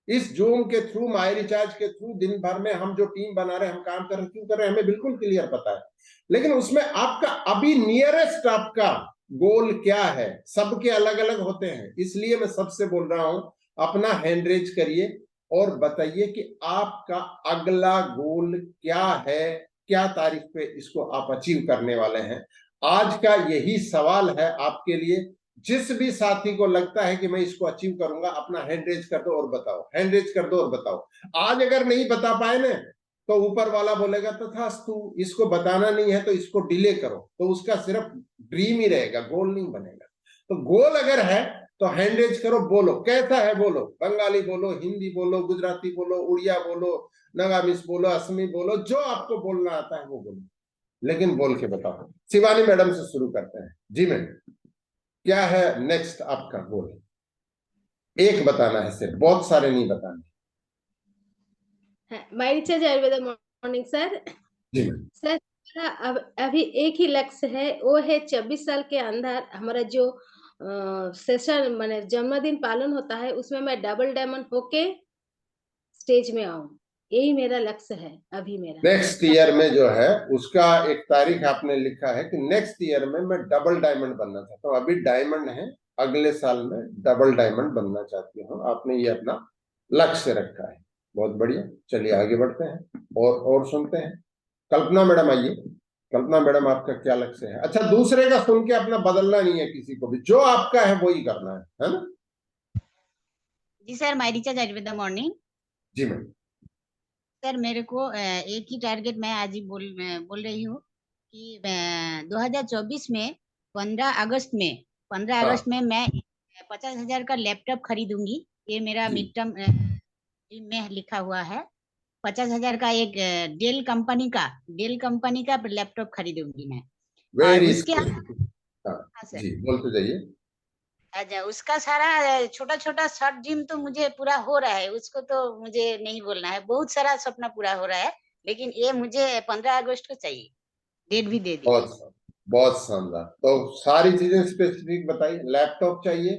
इस जूम के थ्रू, माई रिचार्ज के थ्रू दिन भर में हम जो टीम बना रहे हैं, हम काम कर रहे हैं, क्यों कर रहे हैं हमें बिल्कुल क्लियर पता है। लेकिन उसमें आपका अभी नियरेस्ट आपका गोल क्या है, सबके अलग अलग होते हैं। इसलिए मैं सबसे बोल रहा हूं, अपना हैंड रेज करिए और बताइए कि आपका अगला गोल क्या है, क्या तारीख पे इसको आप अचीव करने वाले हैं। आज का यही सवाल है आपके लिए। जिस भी साथी को लगता है कि मैं इसको अचीव करूंगा, अपना हैंड रेज कर दो और बताओ, हैंड रेज कर दो और बताओ। आज अगर नहीं बता पाए ना तो ऊपर वाला बोलेगा तथास्तु, इसको बताना नहीं है तो इसको डिले करो, तो उसका सिर्फ ड्रीम ही रहेगा, गोल नहीं बनेगा। तो गोल अगर है तो हैंड रेज करो, बोलो कैसा है, बोलो बंगाली बोलो, हिंदी बोलो, गुजराती बोलो, उड़िया बोलो, नगामिस बोलो, असमी बोलो, जो आपको बोलना आता है वो बोलो, लेकिन बोल के बताओ। शिवानी मैडम से शुरू करते हैं। जी मैडम, क्या है नेक्स्ट आपका गोल? एक बताना है सिर्फ, बहुत सारे नहीं बताने। My recharge Ayurveda morning sir. जी सर अब अभी एक ही लक्ष्य है, वो है 24 साल के अंदर हमारा जो सेशन माने जन्मदिन पालन होता है उसमें मैं डबल डायमंड होके स्टेज में आऊं। यही मेरा लक्ष्य है अभी मेरा। नेक्स्ट ईयर में जो है उसका एक तारीख आपने लिखा है कि नेक्स्ट ईयर में मैं डबल डायमंड बनना चाहता हूँ। अभी डायमंड है, अगले साल में डबल डायमंड बनना चाहती हूँ। आपने ये अपना लक्ष्य रखा है, बहुत बढ़िया। चलिए आगे बढ़ते हैं और सुनते हैं। कल्पना मैडम आइए। कल्पना मैडम, आपका क्या लक्ष्य है? अच्छा, दूसरे का सुन के अपना बदलना नहीं है किसी को भी, जो आपका है वही करना है ना? जी sir, my recharge Ayurveda morning. जी मैम। सर मेरे को एक ही टारगेट मैं आज ही बोल रही हूँ कि 2024 में 15 अगस्त में 15 हाँ अगस्त में मैं 50,000 का लैपटॉप खरीदूंगी। ये मेरा जी, मिड टर्म में लिखा हुआ है। 50,000 का एक डेल कंपनी का लैपटॉप खरीदूंगी मैं। और वेरी उसके स्पेसिफिक। हाँ हाँ सर, जी, बोलते जाइए। अच्छा उसका सारा छोटा छोटा शॉर्ट ड्रीम तो मुझे पूरा हो रहा है, उसको तो मुझे नहीं बोलना है। बहुत सारा सपना पूरा हो रहा है, लेकिन ये मुझे 15 अगस्त को चाहिए। डेट भी दे दीजिए। बहुत शानदार। तो सारी चीजें स्पेसिफिक बताइए। लैपटॉप चाहिए,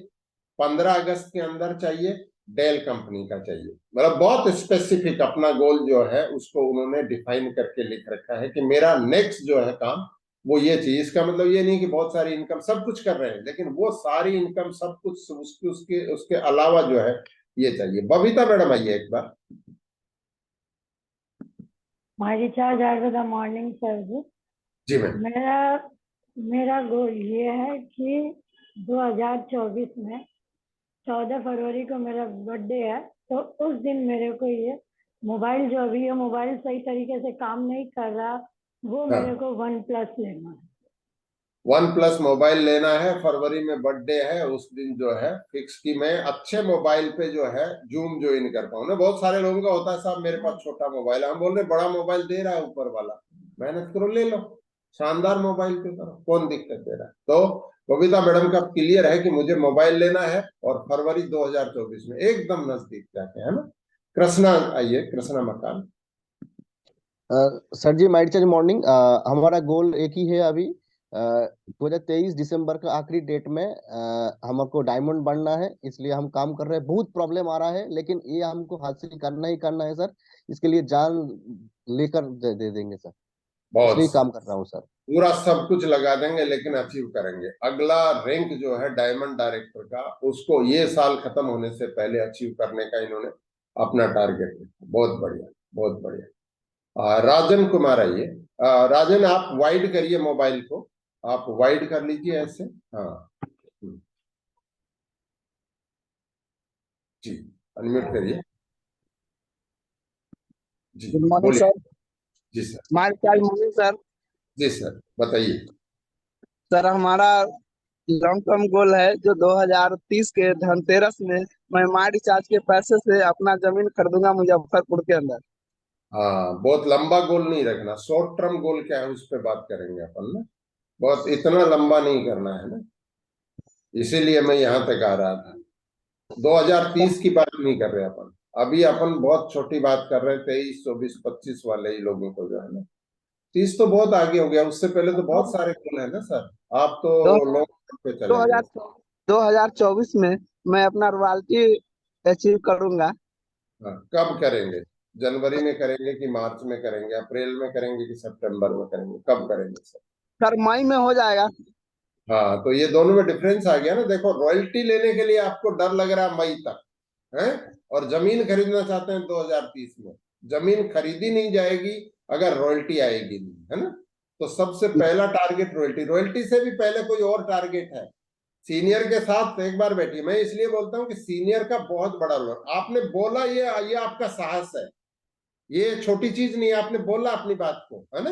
15 अगस्त के अंदर चाहिए, डेल कंपनी का चाहिए। मतलब बहुत स्पेसिफिक अपना गोल जो है उसको उन्होंने डिफाइन करके लिख रखा है कि मेरा नेक्स्ट जो है काम वो ये चाहिए। इसका मतलब ये नहीं कि बहुत सारी इनकम सब कुछ कर रहे हैं, लेकिन वो सारी इनकम सब कुछ उसके उसके उसके अलावा जो है ये चाहिए। बबीता मैडम आइए एक बार। My recharge Ayurveda morning sir ji. जी मैम। मेरा गोल ये है कि 2024 में 14 फरवरी को मेरा बर्थडे है, तो उस दिन मेरे को ये मोबाइल, जो अभी ये मोबाइल सही तरीके से काम नहीं कर रहा, वो हाँ, मेरे को OnePlus लेना है। OnePlus मोबाइल लेना है। फरवरी में बर्थडे है, उस दिन जो है फिक्स की मैं अच्छे मोबाइल पे जो है जूम ज्वाइन कर पाऊँ ना। बहुत सारे लोगों का होता है साहब मेरे पास छोटा मोबाइल है, हम बोल रहे बड़ा मोबाइल दे रहा है ऊपर वाला, मेहनत करो ले लो, शानदार मोबाइल पे करो, कौन दिक्कत दे रहा है। तो बबीता मैडम का क्लियर है कि मुझे मोबाइल लेना है और फरवरी 2024 में एकदम नजदीक जाके, है ना। कृष्णा आइए, कृष्णा मकान। सर जी, माइट चार्ज मॉर्निंग, हमारा गोल एक ही है अभी। 2023 दिसंबर का आखिरी डेट में हमको डायमंड बनना है, इसलिए हम काम कर रहे हैं। बहुत प्रॉब्लम आ रहा है, लेकिन ये हमको हासिल करना ही करना है सर। इसके लिए जान लेकर दे देंगे सर, बहुत इसलिए काम कर रहा हूँ सर। पूरा सब कुछ लगा देंगे, लेकिन अचीव करेंगे। अगला रैंक जो है डायमंड डायरेक्टर का, उसको ये साल खत्म होने से पहले अचीव करने का इन्होंने अपना टारगेट रखा। बहुत बढ़िया, बहुत बढ़िया। राजन कुमार आइए। राजन, आप वाइड करिए मोबाइल को, आप वाइड कर लीजिए ऐसे। हाँ जी, अनम्यूट करिए जी, गुड मॉर्निंग बोलिए। सर। जी sir. Might charge morning sir. जी सर, बताइए। सर हमारा लॉन्ग टर्म गोल है जो 2030 के धनतेरस में मैं माइट चार्ज के पैसे से अपना जमीन खरीदूंगा मुजफ्फरपुर के अंदर। हाँ, बहुत लंबा गोल नहीं रखना। शॉर्ट टर्म गोल क्या है उस पर बात करेंगे अपन ना, बहुत इतना लंबा नहीं करना है ना, इसीलिए मैं यहाँ तक आ रहा था। 2030 की बात नहीं कर रहे अपन अभी, अपन बहुत छोटी बात कर रहे हैं। 23, 24, 25 वाले ही लोगों को जो है ना। 30 तो बहुत आगे हो गया, उससे पहले तो बहुत सारे गोल है ना सर। आप तो लॉन्ग टर्म पे चले गए। 2024 में मैं अपना रॉयल्टी अचीव करूंगा। हाँ, कब करेंगे? जनवरी में करेंगे कि मार्च में करेंगे, अप्रैल में करेंगे कि सितंबर में करेंगे, कब करेंगे सर? सर मई में हो जाएगा। हाँ, तो ये दोनों में डिफरेंस आ गया ना। देखो, रॉयल्टी लेने के लिए आपको डर लग रहा है मई तक है, और जमीन खरीदना चाहते हैं 2030 में। जमीन खरीदी नहीं जाएगी अगर रॉयल्टी आएगी नहीं, है ना। तो सबसे पहला टारगेट रॉयल्टी। रॉयल्टी से भी पहले कोई और टारगेट है। सीनियर के साथ एक बार बैठिए। मैं इसलिए बोलता हूँ कि सीनियर का बहुत बड़ा रोल। आपने बोला, ये आपका साहस है, ये छोटी चीज नहीं है। आपने बोला अपनी बात को, है ना,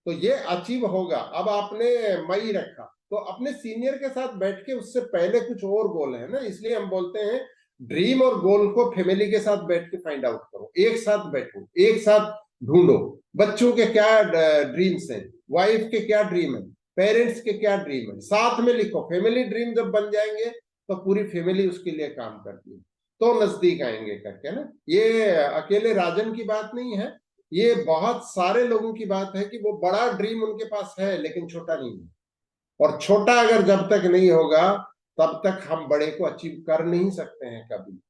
तो ये अचीव होगा। अब आपने मई रखा, तो अपने सीनियर के साथ बैठ के उससे पहले कुछ और गोल है ना। इसलिए हम बोलते हैं ड्रीम और गोल को फैमिली के साथ बैठ के फाइंड आउट करो। एक साथ बैठो, एक साथ ढूंढो। बच्चों के क्या ड्रीम्स हैं, वाइफ के क्या ड्रीम है, पेरेंट्स के क्या ड्रीम है, साथ में लिखो। फैमिली ड्रीम जब बन जाएंगे तो पूरी फैमिली उसके लिए काम करती है, तो नजदीक आएंगे करके ना। ये अकेले राजन की बात नहीं है, ये बहुत सारे लोगों की बात है कि वो बड़ा ड्रीम उनके पास है लेकिन छोटा नहीं है। और छोटा अगर जब तक नहीं होगा तब तक हम बड़े को अचीव कर नहीं सकते हैं कभी।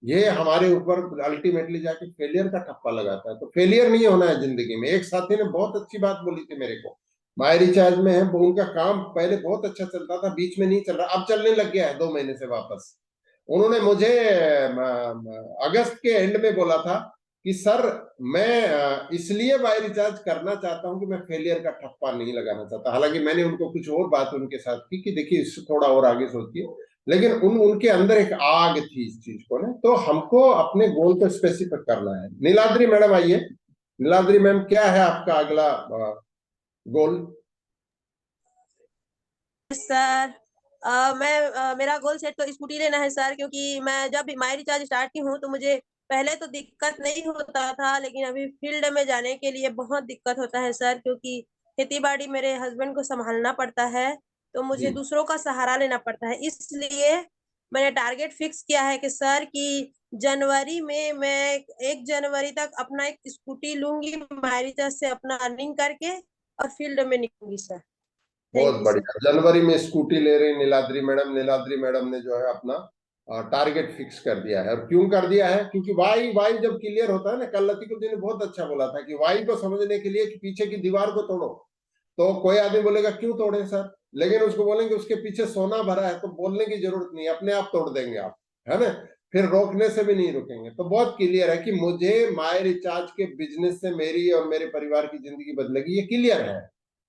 ये हमारे ऊपर अल्टीमेटली जाके फेलियर का ठप्पा लगाता है। तो फेलियर नहीं होना है जिंदगी में। एक साथी ने बहुत अच्छी बात बोली थी मेरे को, माय रिचार्ज में है वो। उनका काम पहले बहुत अच्छा चलता था, बीच में नहीं चल रहा, अब चलने लग गया है 2 महीने से वापस। उन्होंने मुझे अगस्त के एंड में बोला था कि सर मैं इसलिए माय रिचार्ज करना चाहता हूं कि मैं फेलियर का ठप्पा नहीं लगाना चाहता। हालांकि मैंने उनको कुछ और बात उनके साथ की कि देखिए इससे थोड़ा और आगे सोचिए, लेकिन उनके अंदर एक आग थी इस चीज को ना। तो हमको अपने गोल को स्पेसिफिक करना है। नीलाद्री मैडम आइए। नीलाद्री मैम, क्या है आपका अगला गोल? सर मेरा गोल सेट तो स्कूटी लेना है सर, क्योंकि मैं जब माई रिचार्ज स्टार्ट की हूँ तो मुझे पहले तो दिक्कत नहीं होता था, लेकिन अभी फील्ड में जाने के लिए बहुत दिक्कत होता है सर, क्योंकि खेती बाड़ी मेरे हस्बैंड को संभालना पड़ता है, तो मुझे दूसरों का सहारा लेना पड़ता है। इसलिए मैंने टारगेट फिक्स किया है कि सर कि जनवरी में मैं 1 जनवरी तक अपना एक स्कूटी लूंगी, माई रिचार्ज से अपना अर्निंग करके और फील्ड में निकलूंगी सर। बहुत बढ़िया, जनवरी में स्कूटी ले रही नीलाद्री मैडम। नीलाद्री मैडम ने जो है अपना टारगेट फिक्स कर दिया है। और क्यों कर दिया है? क्योंकि वाई जब क्लियर होता है ना, कल लतीफ जी ने बहुत अच्छा बोला था कि वाई को समझने के लिए कि पीछे की दीवार को तोड़ो। तो कोई आदमी बोलेगा क्यों तोड़े सर, लेकिन उसको बोलेंगे उसके पीछे सोना भरा है, तो बोलने की जरूरत नहीं, अपने आप तोड़ देंगे आप, है ना। फिर रोकने से भी नहीं रुकेंगे। तो बहुत क्लियर है कि मुझे माय रिचार्ज के बिजनेस से मेरी और मेरे परिवार की जिंदगी बदलेगी, ये क्लियर है।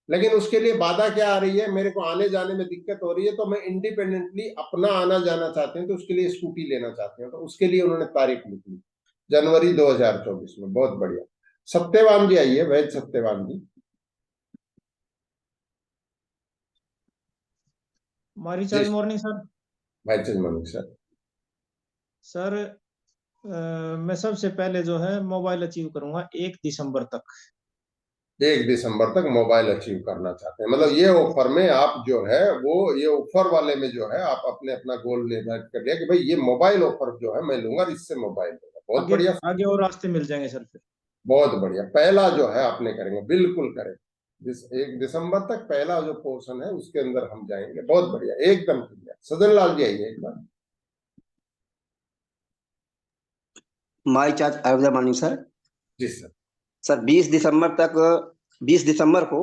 लेकिन उसके लिए बाधा क्या आ रही है? मेरे को आने जाने में दिक्कत हो रही है, तो मैं इंडिपेंडेंटली अपना आना जाना चाहते हैं, तो उसके लिए स्कूटी लेना चाहते हैं। तो उसके लिए उन्होंने तारीख लिखी जनवरी 2024 में। बहुत बढ़िया। सत्यवान जी आइए, वैद सत्यवान जी। मारी चार्ज मॉर्निंग सर। भाई मॉर्निंग सर। सर मैं सबसे पहले जो है मोबाइल अचीव करूंगा 1 दिसंबर तक। 1 दिसंबर तक मोबाइल अचीव करना चाहते हैं, मतलब ये ऑफर में आप जो है वो, ये ऑफर वाले में जो है आप अपना गोल निर्धारित कर लिया कि भाई ये मोबाइल ऑफर जो है मैं लूंगा, इससे मोबाइल होगा। बहुत बढ़िया। आगे और रास्ते मिल जाएंगे सर फिर। बहुत बढ़िया। पहला जो है आपने करेंगे, बिल्कुल करें। 1 दिसंबर तक पहला जो पोर्शन है उसके अंदर हम जाएंगे। बहुत बढ़िया, एकदम क्लियर। सजन लाल जी आइए एक बार। माई चार्ज अवेलेबल मॉर्निंग सर। जी सर। सर 20 दिसंबर को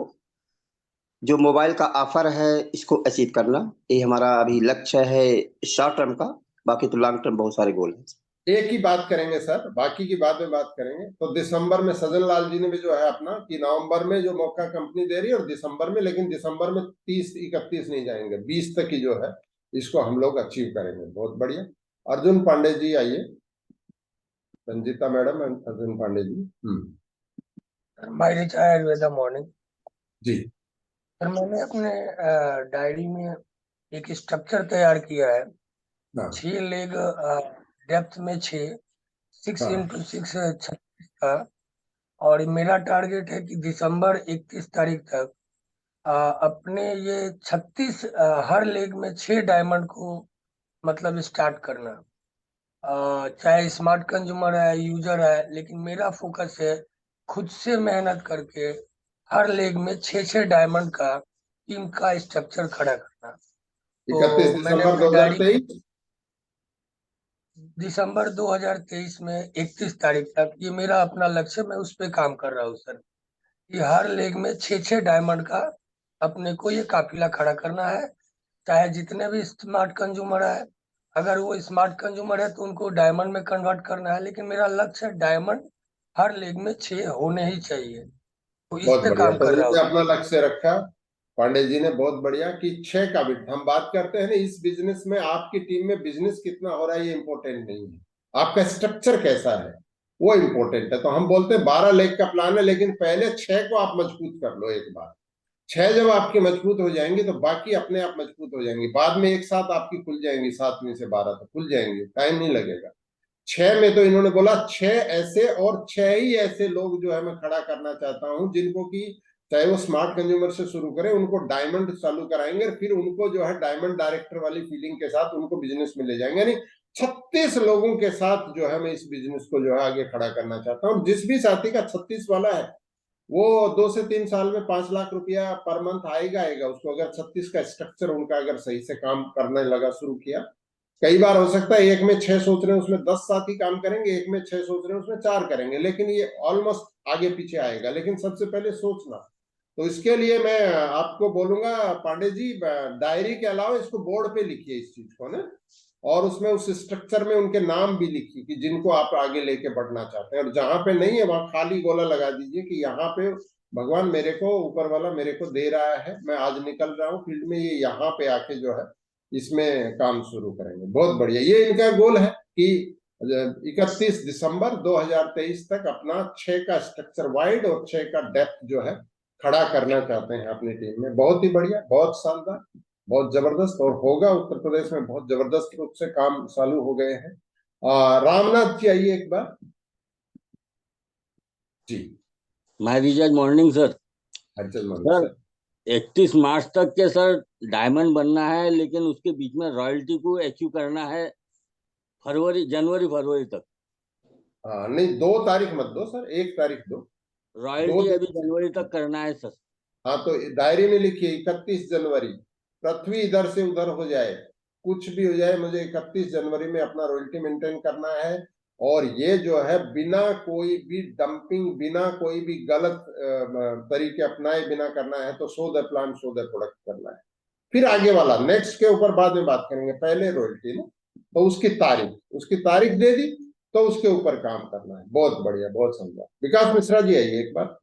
जो मोबाइल का ऑफर है इसको अचीव करना, ये हमारा अभी लक्ष्य है शॉर्ट टर्म का। बाकी तो लॉन्ग टर्म बहुत सारे गोल हैं। एक ही बात करेंगे सर, बाकी की बाद में बात करेंगे। तो दिसंबर में सजन लाल जी ने भी जो है अपना कि नवंबर में जो मौका कंपनी दे रही है और दिसंबर में, लेकिन दिसंबर में 30-31 नहीं जाएंगे, 20 तक ही जो है इसको हम लोग अचीव करेंगे। बहुत बढ़िया। अर्जुन पांडे जी आइए। Sanjeeta madam, Arjun Pandey ji. My rich Ayurveda morning. जी सर मैंने अपने डायरी में एक स्ट्रक्चर तैयार किया है। हाँ 6 लेग डेप्थ में 6 हाँ। इंटू 6 36 का। और मेरा टारगेट है कि दिसंबर 31 तारीख तक अपने ये 36 हर लेग में 6 डायमंड को मतलब स्टार्ट करना। चाहे स्मार्ट कंज्यूमर है, यूजर है, लेकिन मेरा फोकस है खुद से मेहनत करके हर लेग में 6 डायमंड का टीम का स्ट्रक्चर खड़ा करना। 31 तो मैंने दिसंबर अपनी डायरी में 2023। दिसंबर 2023 में 31 तारीख तक ये मेरा अपना लक्ष्य, मैं उस पर काम कर रहा हूँ सर। कि हर लेग में 6 डायमंड का अपने को ये काफिला खड़ा करना है। चाहे जितने भी स्मार्ट कंज्यूमर है, अगर वो स्मार्ट कंज्यूमर है तो उनको डायमंड में कन्वर्ट करना है, लेकिन मेरा लक्ष्य है डायमंड हर लेग में 6 होने ही चाहिए। तो इस बहुत पे बढ़िया। काम कर सजन रहा जी हूँ। अपना लक्ष्य रखा, पांडे जी ने। बहुत बढ़िया कि 6 का भी हम बात करते हैं ना, इस बिजनेस में आपकी टीम में बिजनेस कितना हो रहा है ये इंपॉर्टेंट नहीं है, आपका स्ट्रक्चर कैसा है वो इंपॉर्टेंट है। तो हम बोलते हैं 12 लेग का प्लान है, लेकिन पहले 6 को आप मजबूत कर लो एक बार। 6 जब आपकी मजबूत हो जाएंगी तो बाकी अपने आप मजबूत हो जाएंगी। बाद में एक साथ आपकी खुल जाएंगी, 7 में से 12 तो खुल जाएंगी, टाइम नहीं लगेगा। 6 में तो इन्होंने बोला 6 ऐसे, और 6 ही ऐसे लोग जो है मैं खड़ा करना चाहता हूं जिनको कि चाहे वो स्मार्ट कंज्यूमर से शुरू करें, उनको डायमंड चालू कराएंगे और फिर उनको जो है डायमंड डायरेक्टर वाली फीलिंग के साथ उनको बिजनेस में ले जाएंगे। यानी 36 लोगों के साथ जो है मैं इस बिजनेस को जो है आगे खड़ा करना चाहता हूँ। जिस भी साथी का 36 वाला है वो 2 से 3 साल में 5 लाख रुपया पर मंथ आएगा उसको, अगर 36 का स्ट्रक्चर उनका अगर सही से काम करने लगा, शुरू किया। कई बार हो सकता है एक में 6 सोच रहे हैं उसमें 10 साथी काम करेंगे, एक में 6 सोच रहे हैं उसमें 4 करेंगे, लेकिन ये ऑलमोस्ट आगे पीछे आएगा। लेकिन सबसे पहले सोचना। तो इसके लिए मैं आपको बोलूंगा पांडे जी, डायरी के अलावा इसको बोर्ड पे लिखिए इस चीज को ना, और उसमें उस स्ट्रक्चर में उनके नाम भी लिखिए कि जिनको आप आगे लेके बढ़ना चाहते हैं। और जहां पे नहीं है वहां खाली गोला लगा दीजिए कि यहाँ पे भगवान मेरे को, ऊपर वाला मेरे को दे रहा है, मैं आज निकल रहा हूँ फील्ड में, ये यहाँ पे आके जो है इसमें काम शुरू करेंगे। बहुत बढ़िया। ये इनका गोल है कि 31 दिसंबर 2023 तक अपना 6 का स्ट्रक्चर वाइड और 6 का डेप्थ जो है खड़ा करना चाहते हैं अपनी टीम में। बहुत ही बढ़िया, बहुत शानदार, बहुत जबरदस्त। और होगा, उत्तर प्रदेश में बहुत जबरदस्त रूप से काम चालू हो गए हैं। रामनाथ जी आइए एक बार। जी माय रिचार्ज मॉर्निंग सर। हलचल मॉर्निंग सर सर। 31 मार्च तक के सर डायमंड बनना है, लेकिन उसके बीच में रॉयल्टी को अचीव करना है जनवरी तक। हाँ नहीं, 2 तारीख मत दो सर, 1 तारीख दो। रॉयल्टी 2 अभी जनवरी तक करना है सर। हाँ तो डायरी में लिखिए 31 जनवरी, पृथ्वी इधर से उधर हो जाए, कुछ भी हो जाए, मुझे 31 जनवरी में अपना रॉयल्टी मेंटेन करना है। और ये जो है बिना कोई भी डंपिंग, बिना कोई भी गलत तरीके अपनाए बिना करना है। तो show the plan, show the product करना है। फिर आगे वाला नेक्स्ट के ऊपर बाद में बात करेंगे, पहले रॉयल्टी ना। तो उसकी तारीख दे दी तो उसके ऊपर काम करना है। बहुत बढ़िया, बहुत समझा। विकास मिश्रा जी आइए एक बार।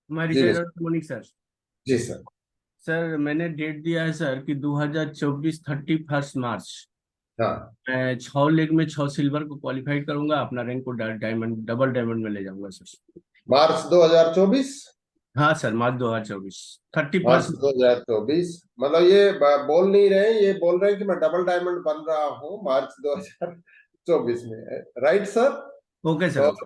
हमारी जी मॉर्निंग सर। जी सर। सर मैंने डेट दिया है सर कि 2024 31 मार्च। हाँ मैं 6 लेग में 6 सिल्वर को क्वालिफाई करूंगा, अपना रैंक को डायमंड, डबल डायमंड में ले जाऊंगा सर। मार्च 2024। हाँ सर, मार्च 2024 मार्च 31। 2024। मतलब ये बोल नहीं रहे, ये बोल रहे हैं कि मैं डबल डायमंड बन रहा हूँ मार्च 2024 में। Right sir. ओके तो सर।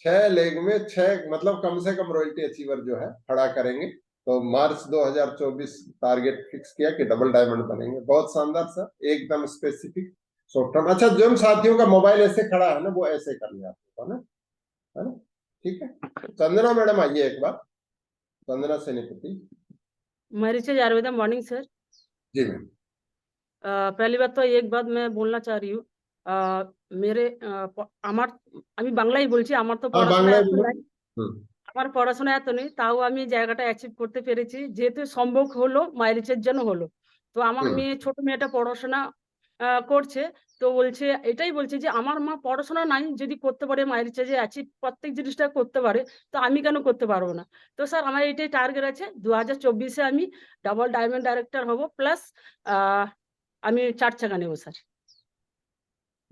6 लेग में 6 मतलब कम से कम रॉयल्टी अचीवर जो है खड़ा करेंगे। तो मार्च 2024 टारगेट फिक्स किया कि डबल डायमंड बनेंगे। बहुत शानदार सर, एकदम स्पेसिफिक। Short term. अच्छा, जिन साथियों का मोबाइल ऐसे खड़ा है ना, वो ऐसे कर ले आपको, है ना? ठीक है। चंदना मैडम आइए एक बार, चंदना सेनापति। मरीचज आयुर्वेदा मॉर्निंग सर। जी मैम। पहली बात तो एक बात मैं बोलना चाह रही हूँ, मेरे আমার আমি বাংলাই বলছি, আমার তো পড়াশোনা বাংলায় এত বলুন। নাই, আমার পড়াশোনা এত নেই, তাও আমি জায়গাটা অ্যাচিভ করতে পেরেছি, যেহেতু সম্ভব হলো মাইরিচের জন্য হলো। তো আমার মেয়ে, ছোট মেয়েটা পড়াশোনা করছে, তো বলছে, এটাই বলছে যে আমার মা পড়াশোনা নাই, যদি করতে পারে মাইরিচেজে অ্যাচিভ প্রত্যেক জিনিসটা করতে পারে, তো আমি কেন করতে পারবো না? তো স্যার আমার এটাই টার্গেট আছে, 2024-এ আমি ডাবল ডায়মন্ড ডাইরেক্টর হব, প্লাস আমি 4 চাকা নেব স্যার।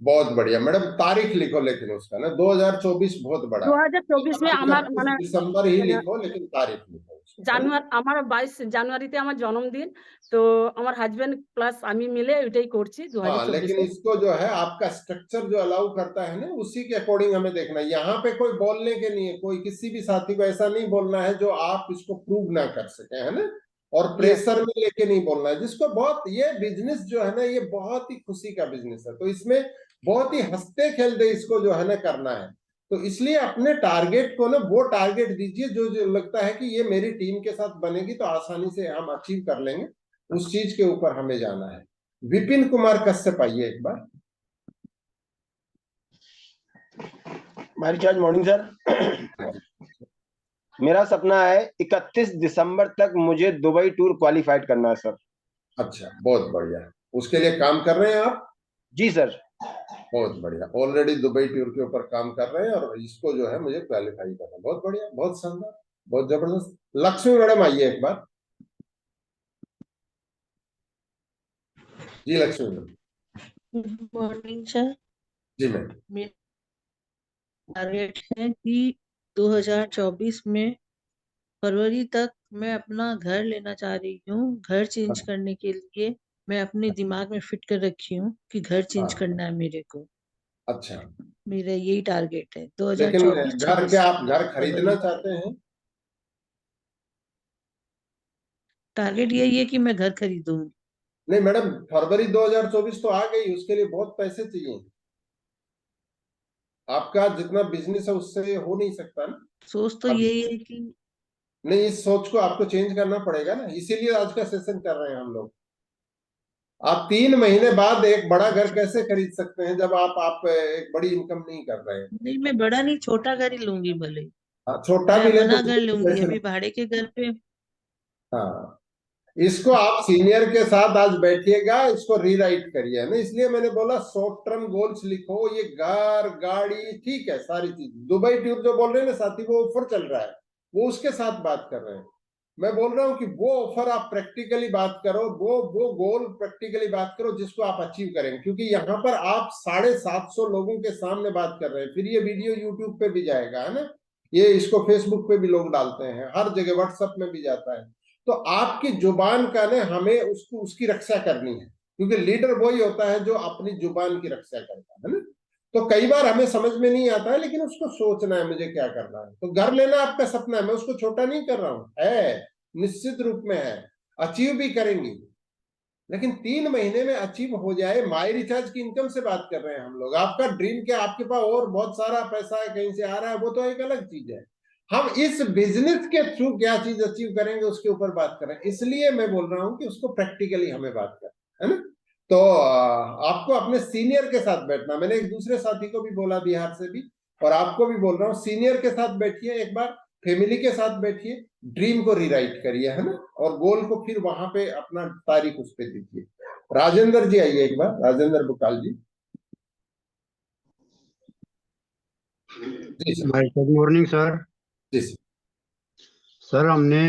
बहुत बढ़िया मैडम, तारीख लिखो लेकिन उसका ना 2024 बहुत बड़ा, 2024 में আমার মানে दिसंबर ही लिखो, लेकिन तारीख लिखो। জানুয়ারি, আমার 22 জানুয়ারিতে আমার জন্মদিন, তো আমার হাজবেন্ড প্লাস আমি মিলে এটাই করছি हाँ, 2024 लेकिन में। इसको जो है आपका स्ट्रक्चर जो अलाउ करता है ना, उसी के अकॉर्डिंग हमें देखना है। यहाँ पे कोई बोलने के नहीं है, कोई किसी भी साथी को ऐसा नहीं बोलना है जो आप इसको प्रूव ना कर सके, है ना? और प्रेशर में लेके नहीं बोलना है। जिसको बहुत, ये बिजनेस जो है ना, ये बहुत ही खुशी का बिजनेस है, तो इसमें बहुत ही हंसते खेलते इसको जो है ना करना है। तो इसलिए अपने टारगेट को ना वो टारगेट दीजिए जो जो लगता है कि ये मेरी टीम के साथ बनेगी तो आसानी से हम अचीव कर लेंगे, उस चीज के ऊपर हमें जाना है। विपिन कुमार कश्यप आइए एक बार। मरीचज मॉर्निंग सर। मेरा सपना है 31 दिसंबर तक मुझे दुबई टूर क्वालिफाइड करना है सर। अच्छा, बहुत बढ़िया। उसके लिए काम कर रहे हैं आप? जी सर। बहुत बढ़िया, ऑलरेडी दुबई टूर के ऊपर काम कर रहे हैं और इसको जो है मुझे क्वालिफाई करना है। बहुत बढ़िया, बहुत शानदार, बहुत जबरदस्त। लक्ष्मी मैडम आइए एक बार। जी Lakshmi madam. Good morning sir. जी मैम। मेरा टारगेट है कि 2024 में फरवरी तक मैं अपना घर लेना चाह रही हूँ। घर चेंज करने के लिए मैं अपने दिमाग में फिट कर रखी हूँ कि घर चेंज करना है मेरे को। अच्छा, मेरा यही टारगेट है लेकिन 2024-26। घर क्या आप घर खरीदना चाहते हैं? टारगेट यही है कि मैं घर खरीदूंगी। नहीं मैडम, फरवरी 2024 तो आ गई, उसके लिए बहुत पैसे चाहिए। आपका जितना बिजनेस है उससे हो नहीं सकता ना। सोच तो यही है कि नहीं, इस सोच को आपको चेंज करना पड़ेगा ना, इसीलिए आज का सेशन कर रहे हैं हम लोग। आप 3 महीने बाद एक बड़ा घर कैसे खरीद सकते हैं जब आप एक बड़ी इनकम नहीं कर रहे हैं? नहीं, मैं बड़ा नहीं, छोटा घर ही लूंगी भले। हाँ, छोटा मैं भी ले अपना तो घर लूंगी, पैसे अभी भाड़े के घर पे। हाँ, इसको आप सीनियर के साथ आज बैठिएगा, इसको रीराइट करिए, है ना? इसलिए मैंने बोला शॉर्ट टर्म गोल्स लिखो। ये घर, गाड़ी, ठीक है, सारी चीज। दुबई टूर जो बोल रहे हैं ना साथी, वो ऑफर चल रहा है, वो उसके साथ बात कर रहे हैं। मैं बोल रहा हूँ कि वो ऑफर आप प्रैक्टिकली बात करो, वो गोल प्रैक्टिकली बात करो जिसको आप अचीव करेंगे। क्योंकि यहाँ पर आप 750 लोगों के सामने बात कर रहे हैं, फिर ये वीडियो यूट्यूब पे भी जाएगा, है ना? ये इसको फेसबुक पे भी लोग डालते हैं, हर जगह व्हाट्सएप में भी जाता है। तो आपकी जुबान का ना हमें उसकी रक्षा करनी है, क्योंकि लीडर वही होता है जो अपनी जुबान की रक्षा करता है ना? तो कई बार हमें समझ में नहीं आता है, लेकिन उसको सोचना है मुझे क्या करना है। तो घर लेना आपका सपना है, मैं उसको छोटा नहीं कर रहा हूं, है निश्चित रूप में है, अचीव भी करेंगे। लेकिन 3 महीने में अचीव हो जाए। माई रिचार्ज की इनकम से बात कर रहे हैं हम लोग। आपका ड्रीम क्या, आपके पास और बहुत सारा पैसा है, कहीं से आ रहा है, वो तो एक अलग चीज है। हम इस बिजनेस के थ्रू क्या चीज अचीव करेंगे उसके ऊपर बात कर रहे हैं। इसलिए मैं बोल रहा हूं कि उसको प्रैक्टिकली हमें बात करें, है ना? तो आपको अपने सीनियर के साथ बैठना। मैंने एक दूसरे साथी को भी बोला बिहार से भी, और आपको भी बोल रहा हूँ, सीनियर के साथ बैठिए, एक बार फैमिली के साथ बैठिए, ड्रीम को रीराइट करिए, है ना? और गोल को फिर वहां पे अपना तारीख उस पर दीजिए। राजेंद्र जी आइए एक बार, Rajendra Bukal ji. Good morning sir. जी सर, हमने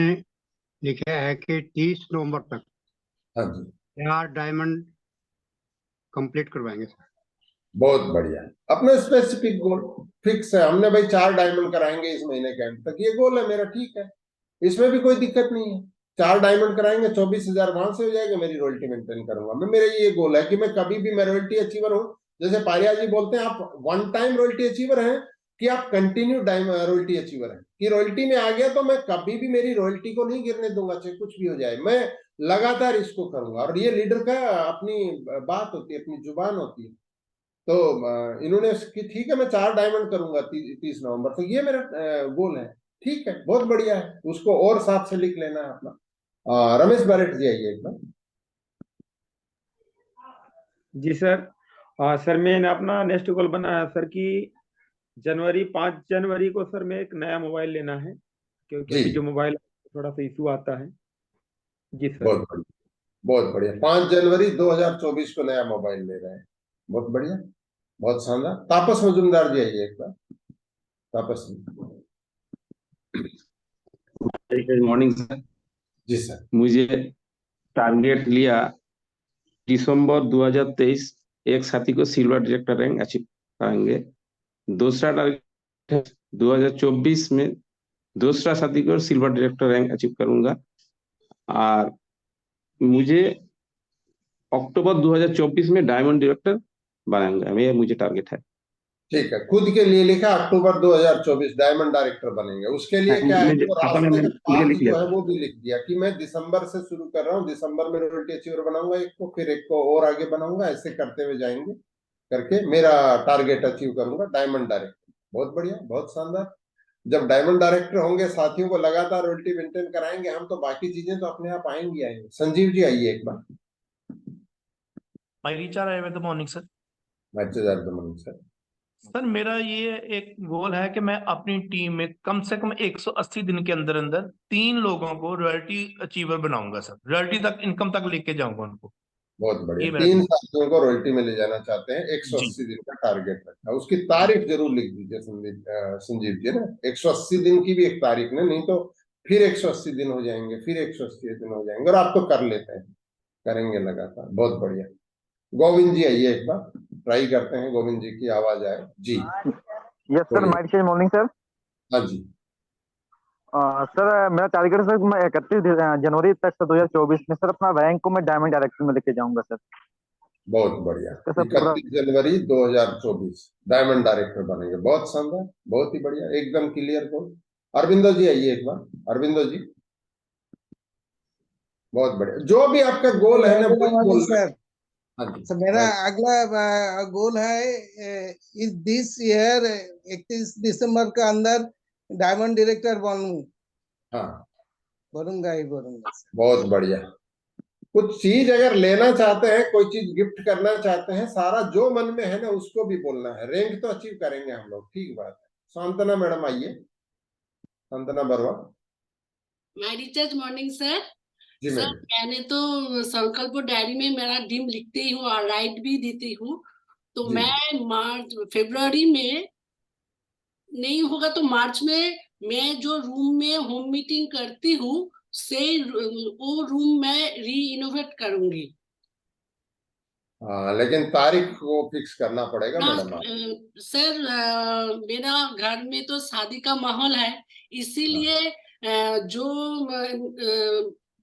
लिखा है कि 30 नवंबर तक हाँ जी 4 डायमंड कंप्लीट करवाएंगे सर। बहुत बढ़िया, अपना स्पेसिफिक गोल फिक्स है हमने भाई, 4 डायमंड कराएंगे इस महीने के एंड तक, ये गोल है मेरा, ठीक है, इसमें भी कोई दिक्कत नहीं है। 4 डायमंड कराएंगे, 24,000 वहां से हो जाएगा, मेरी रॉयल्टी मेंटेन करूंगा मैं। मेरा ये गोल है कि मैं कभी भी मैं रॉयल्टी अचीवर हूँ। जैसे पारिया जी बोलते हैं, आप 1 टाइम रॉयल्टी अचीवर हैं कि आप कंटिन्यू रॉयल्टी अचीवर हैं, कि रॉयल्टी में आ गया तो मैं कभी भी मेरी रॉयल्टी को नहीं गिरने दूंगा, चाहे कुछ भी हो जाए। मैं लगातार इसको करूंगा। और ये लीडर का अपनी बात होती है, अपनी जुबान होती है। तो इन्होंने कि ठीक है मैं 4 डायमंड करूंगा 30 नवंबर, तो ये मेरा गोल है। ठीक है, बहुत बढ़िया है, उसको और साथ से लिख लेना है अपना। रमेश बारेट जी आइए एक बार। जी सर। सर मैंने अपना नेक्स्ट गोल बनाया सर कि 5 जनवरी को सर मैं एक नया मोबाइल लेना है, क्योंकि जी अभी जो मोबाइल थोड़ा सा इशू आता है। जी सर। बहुत बढ़िया, बहुत बढ़िया। 5 जनवरी 2024 को नया मोबाइल ले रहे हैं, बहुत बढ़िया, बहुत शानदार। तापस मजुमदार जी आइए एक बार। तापस जी। Morning sir. जी सर। मुझे टारगेट लिया दिसंबर 2023 एक साथी को सिल्वर डायरेक्टर रैंक अचीव कराएंगे। दूसरा टारगेट 2024 में दूसरा साथी को सिल्वर डायरेक्टर रैंक अचीव करूंगा। और मुझे अक्टूबर 2024 में डायमंड डायरेक्टर बनाऊंगा। ये मुझे टारगेट है। ठीक है, खुद के लिए लिखा अक्टूबर 2024 डायमंड डायरेक्टर बनेंगे। उसके लिए क्या है कि वो रास्ते का पाथ लिख लिया जो है वो भी लिख दिया कि मैं दिसंबर से शुरू कर रहा हूँ, दिसंबर में रॉयल्टी अचीवर बनाऊंगा एक को, फिर एक को और आगे बनाऊंगा, ऐसे करते हुए जाएंगे करके मेरा टारगेट अचीव करूंगा डायमंड डायरेक्टर। बहुत बढ़िया, बहुत शानदार। जब डायमंड डायरेक्टर होंगे, साथियों को लगातार रॉयल्टी मेंटेन कराएंगे हम, तो बाकी चीजें तो अपने आप आएंगी आएंगी। संजीव जी आइए एक बार। माय रिचार है the morning sir. Sir sir मेरा ये एक गोल है कि मैं अपनी टीम में कम से कम 180 दिन के अंदर अंदर 3 लोगों को रॉयल्टी अचीवर बनाऊंगा सर। रॉयल्टी तक, इनकम तक लेके जाऊंगा उनको। बहुत बढ़िया। ये मेरा 3 साथियों को रॉयल्टी में ले जाना चाहते हैं, 180 दिन का टारगेट रखा। उसकी तारीख जरूर लिख दीजिए संजीव जी ना, 180 दिन की भी एक तारीख ने, नहीं तो फिर 180 दिन हो जाएंगे, फिर 180 दिन हो जाएंगे। और आप तो कर लेते हैं, करेंगे लगातार। बहुत बढ़िया। गोविंद जी आइए एक बार, ट्राई करते हैं गोविंद जी की आवाज आए जी। Yes sir, might morning sir. हाँ जी। सर मेरा टारगेट सर मैं 31 जनवरी तक सर 2024 में सर अपना रैंक को मैं डायमंड डायरेक्टर में लेके जाऊंगा सर। बहुत बढ़िया। 31 जनवरी 2024 डायमंड डायरेक्टर बनेंगे। बहुत शानदार, बहुत ही बढ़िया, एकदम क्लियर गोल। अरविंदो जी आइए एक बार। अरविंदो जी, बहुत बढ़िया। जो भी आपका गोल है ना वही बोल सर। हाँ जी। सर मेरा अगला गोल है इस दिस ईयर 31 दिसंबर के अंदर डायमंड डायरेक्टर बनूं। हाँ, बनूंगा ही बनूंगा। बहुत बढ़िया। कुछ चीज अगर लेना चाहते हैं, कोई चीज गिफ्ट करना चाहते हैं, सारा जो मन में है ना उसको भी बोलना है। रैंक तो अचीव करेंगे हम लोग, ठीक बात है। शांतना मैडम आइए, Shantana Barua. My recharge morning sir. जी सर मैडम। मैंने तो संकल्प डायरी में मेरा ड्रीम लिखती हूँ और राइट भी देती हूँ। तो जी। मैं फरवरी में नहीं होगा तो मार्च में मैं जो रूम में होम मीटिंग करती हूँ से वो रूम मैं री इनोवेट करूंगी। हाँ, लेकिन तारीख को फिक्स करना पड़ेगा मैडम आप। सर मेरा घर में तो शादी का माहौल है, इसीलिए जो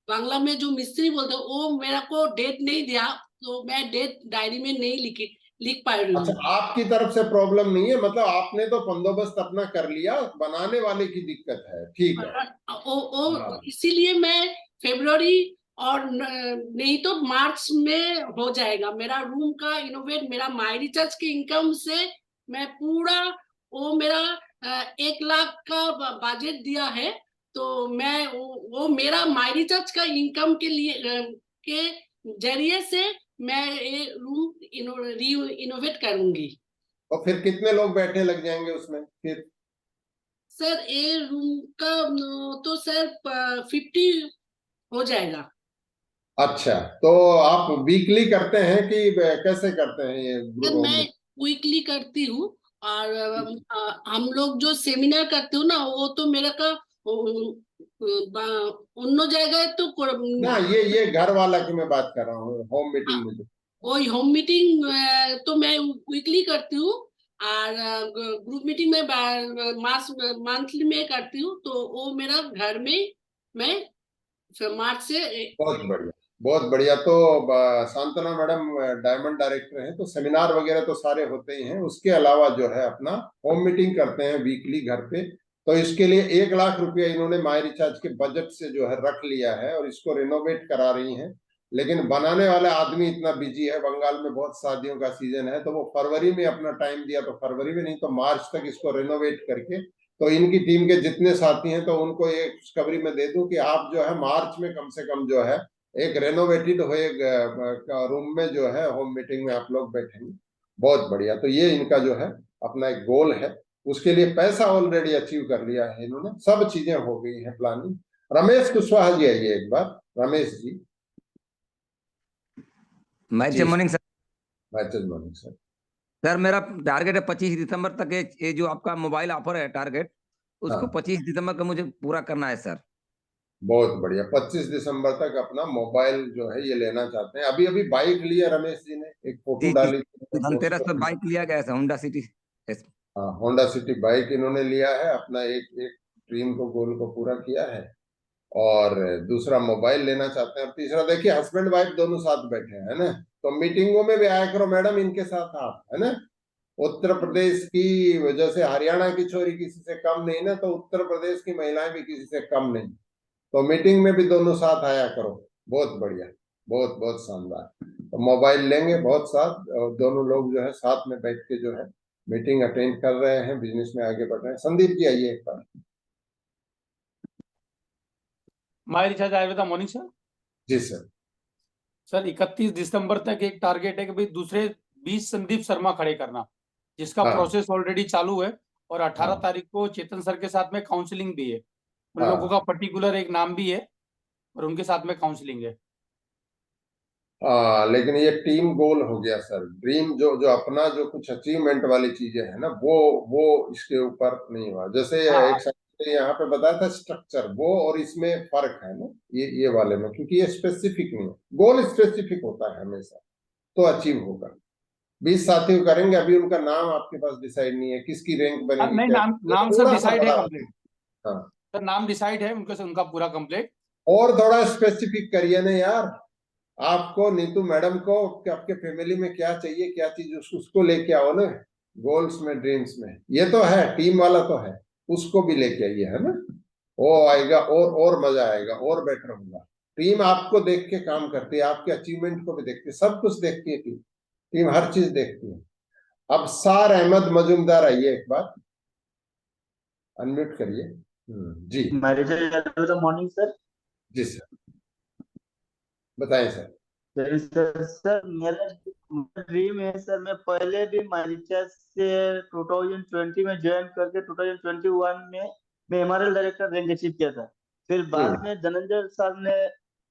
बांग्ला में जो मिस्त्री बोलते हैं वो मेरा को डेट नहीं दिया, तो मैं डेट डायरी में नहीं लिख पा रही हूँ। अच्छा, आपकी तरफ से प्रॉब्लम नहीं है, मतलब आपने तो बंदोबस्त अपना कर लिया, बनाने वाले की दिक्कत है, ठीक है। इसीलिए मैं फरवरी और नहीं तो मार्च में हो जाएगा मेरा रूम का इनोवेट। मेरा माई रिचार्ज के इनकम से मैं पूरा वो मेरा 1 लाख का बजट दिया है, तो मैं वो मेरा माई रिचार्ज का इनकम के लिए के जरिए से मैं ये रूम इनोवेट करूंगी। और फिर कितने लोग बैठने लग जाएंगे उसमें फिर? सर ये रूम का तो सर 50 हो जाएगा। अच्छा, तो आप वीकली करते हैं कि कैसे करते हैं ये? सर मैं वीकली करती हूँ, और हम लोग जो सेमिनार करते हो ना वो तो मेरा का उन जगह तो ना, ये घर वाला की मैं बात कर रहा हूँ, होम मीटिंग में। वही होम मीटिंग तो मैं वीकली करती हूँ, और ग्रुप मीटिंग में मंथली में करती हूँ। तो वो मेरा घर में मैं मार्च से। बहुत बढ़िया, बहुत बढ़िया। तो शांतना मैडम डायमंड डायरेक्टर हैं, तो सेमिनार वगैरह तो सारे होते ही हैं, उसके अलावा जो है अपना होम मीटिंग करते हैं वीकली घर पे, तो इसके लिए 1 लाख रुपया इन्होंने माई रिचार्ज के बजट से जो है रख लिया है और इसको रिनोवेट करा रही हैं। लेकिन बनाने वाला आदमी इतना बिजी है, बंगाल में बहुत शादियों का सीजन है, तो वो फरवरी में अपना टाइम दिया, तो फरवरी में नहीं तो मार्च तक इसको रिनोवेट करके, तो इनकी टीम के जितने साथी हैं तो उनको ये खुशखबरी में दे दूं कि आप जो है मार्च में कम से कम जो है एक रेनोवेटेड हुए रूम में जो है होम मीटिंग में आप लोग बैठेंगे। बहुत बढ़िया। तो ये इनका जो है अपना एक गोल है, उसके लिए पैसा ऑलरेडी अचीव कर लिया है इन्होंने, सब चीजें हो गई है प्लानिंग। रमेश कुशवाहा जी आइए एक बार। Ramesh ji. Match morning sir. Match morning sir. Sir मेरा टारगेट है 25 दिसंबर तक ये जो आपका मोबाइल ऑफर है टारगेट, उसको 25 दिसंबर का मुझे पूरा करना है सर। बहुत बढ़िया। 25 दिसंबर तक अपना मोबाइल जो है ये लेना चाहते हैं। अभी अभी बाइक लिया रमेश जी ने, एक फोटो डाली धनतेरस पर बाइक लिया गया था होंडा सिटी। हाँ, होंडा सिटी बाइक इन्होंने लिया है, अपना एक ड्रीम को, गोल को पूरा किया है। और दूसरा मोबाइल लेना चाहते हैं। और तीसरा देखिए, हस्बैंड वाइफ दोनों साथ बैठे हैं ना, तो मीटिंगों में भी आया करो मैडम इनके साथ आप, है ना। उत्तर प्रदेश की वजह से हरियाणा की छोरी किसी से कम नहीं ना, तो उत्तर प्रदेश की महिलाएं भी किसी से कम नहीं, तो मीटिंग में भी दोनों साथ आया करो। बहुत बढ़िया, बहुत बहुत शानदार। तो मोबाइल लेंगे बहुत साथ, और दोनों लोग जो है साथ में बैठ के जो है मीटिंग अटेंड कर रहे हैं, बिजनेस में आगे बढ़ रहे हैं। संदीप जी आइए एक बार। माई रिचार्ज आयुर्वेदा मॉर्निंग सर। जी सर। सर 31 दिसंबर तक एक टारगेट है कि भाई दूसरे 20 संदीप शर्मा खड़े करना, जिसका प्रोसेस ऑलरेडी चालू है। और 18 तारीख को चेतन सर के साथ में काउंसलिंग भी है। उन लोगों का पर्टिकुलर एक नाम भी है और उनके साथ में काउंसलिंग है। लेकिन ये टीम गोल हो गया सर। ड्रीम जो अपना जो कुछ अचीवमेंट वाली चीजें है ना, वो इसके ऊपर नहीं हुआ। जैसे एक यहाँ पे बताया था स्ट्रक्चर, वो और इसमें फर्क है ना, ये वाले में, क्योंकि ये स्पेसिफिक नहीं है। गोल स्पेसिफिक होता है हमेशा, तो अचीव होगा। 20 साथी करेंगे। अभी उनका नाम आपके पास डिसाइड नहीं है, किसकी रैंक बनेगी? नहीं, नाम सर डिसाइड है कंप्लीट। हाँ सर नाम डिसाइड है उनका पूरा कंप्लीट। और थोड़ा स्पेसिफिक करिए ना यार। आपको नीतू मैडम को आपके फैमिली में क्या चाहिए, क्या चीज, उसको लेके आओ ना गोल्स में, ड्रीम्स में। ये तो है, टीम वाला तो है, उसको भी लेके आइए, है ना। वो आएगा और मजा आएगा और बेटर होगा। टीम आपको देख के काम करती है, आपके अचीवमेंट को भी देखती है, सब कुछ देखती है टीम हर चीज देखती है। अब सार अहमद मजूमदार आइए एक बार, अनम्यूट करिए। जी मॉर्निंग सर। जी सर, बताएं सर। सर मेरा ड्रीम है सर, मैं पहले भी मारिचास से 2020 में ज्वाइन करके 2021 में मैं एमआरएल डायरेक्टर रैंक अचीव किया था। फिर बाद में धनंजय सर ने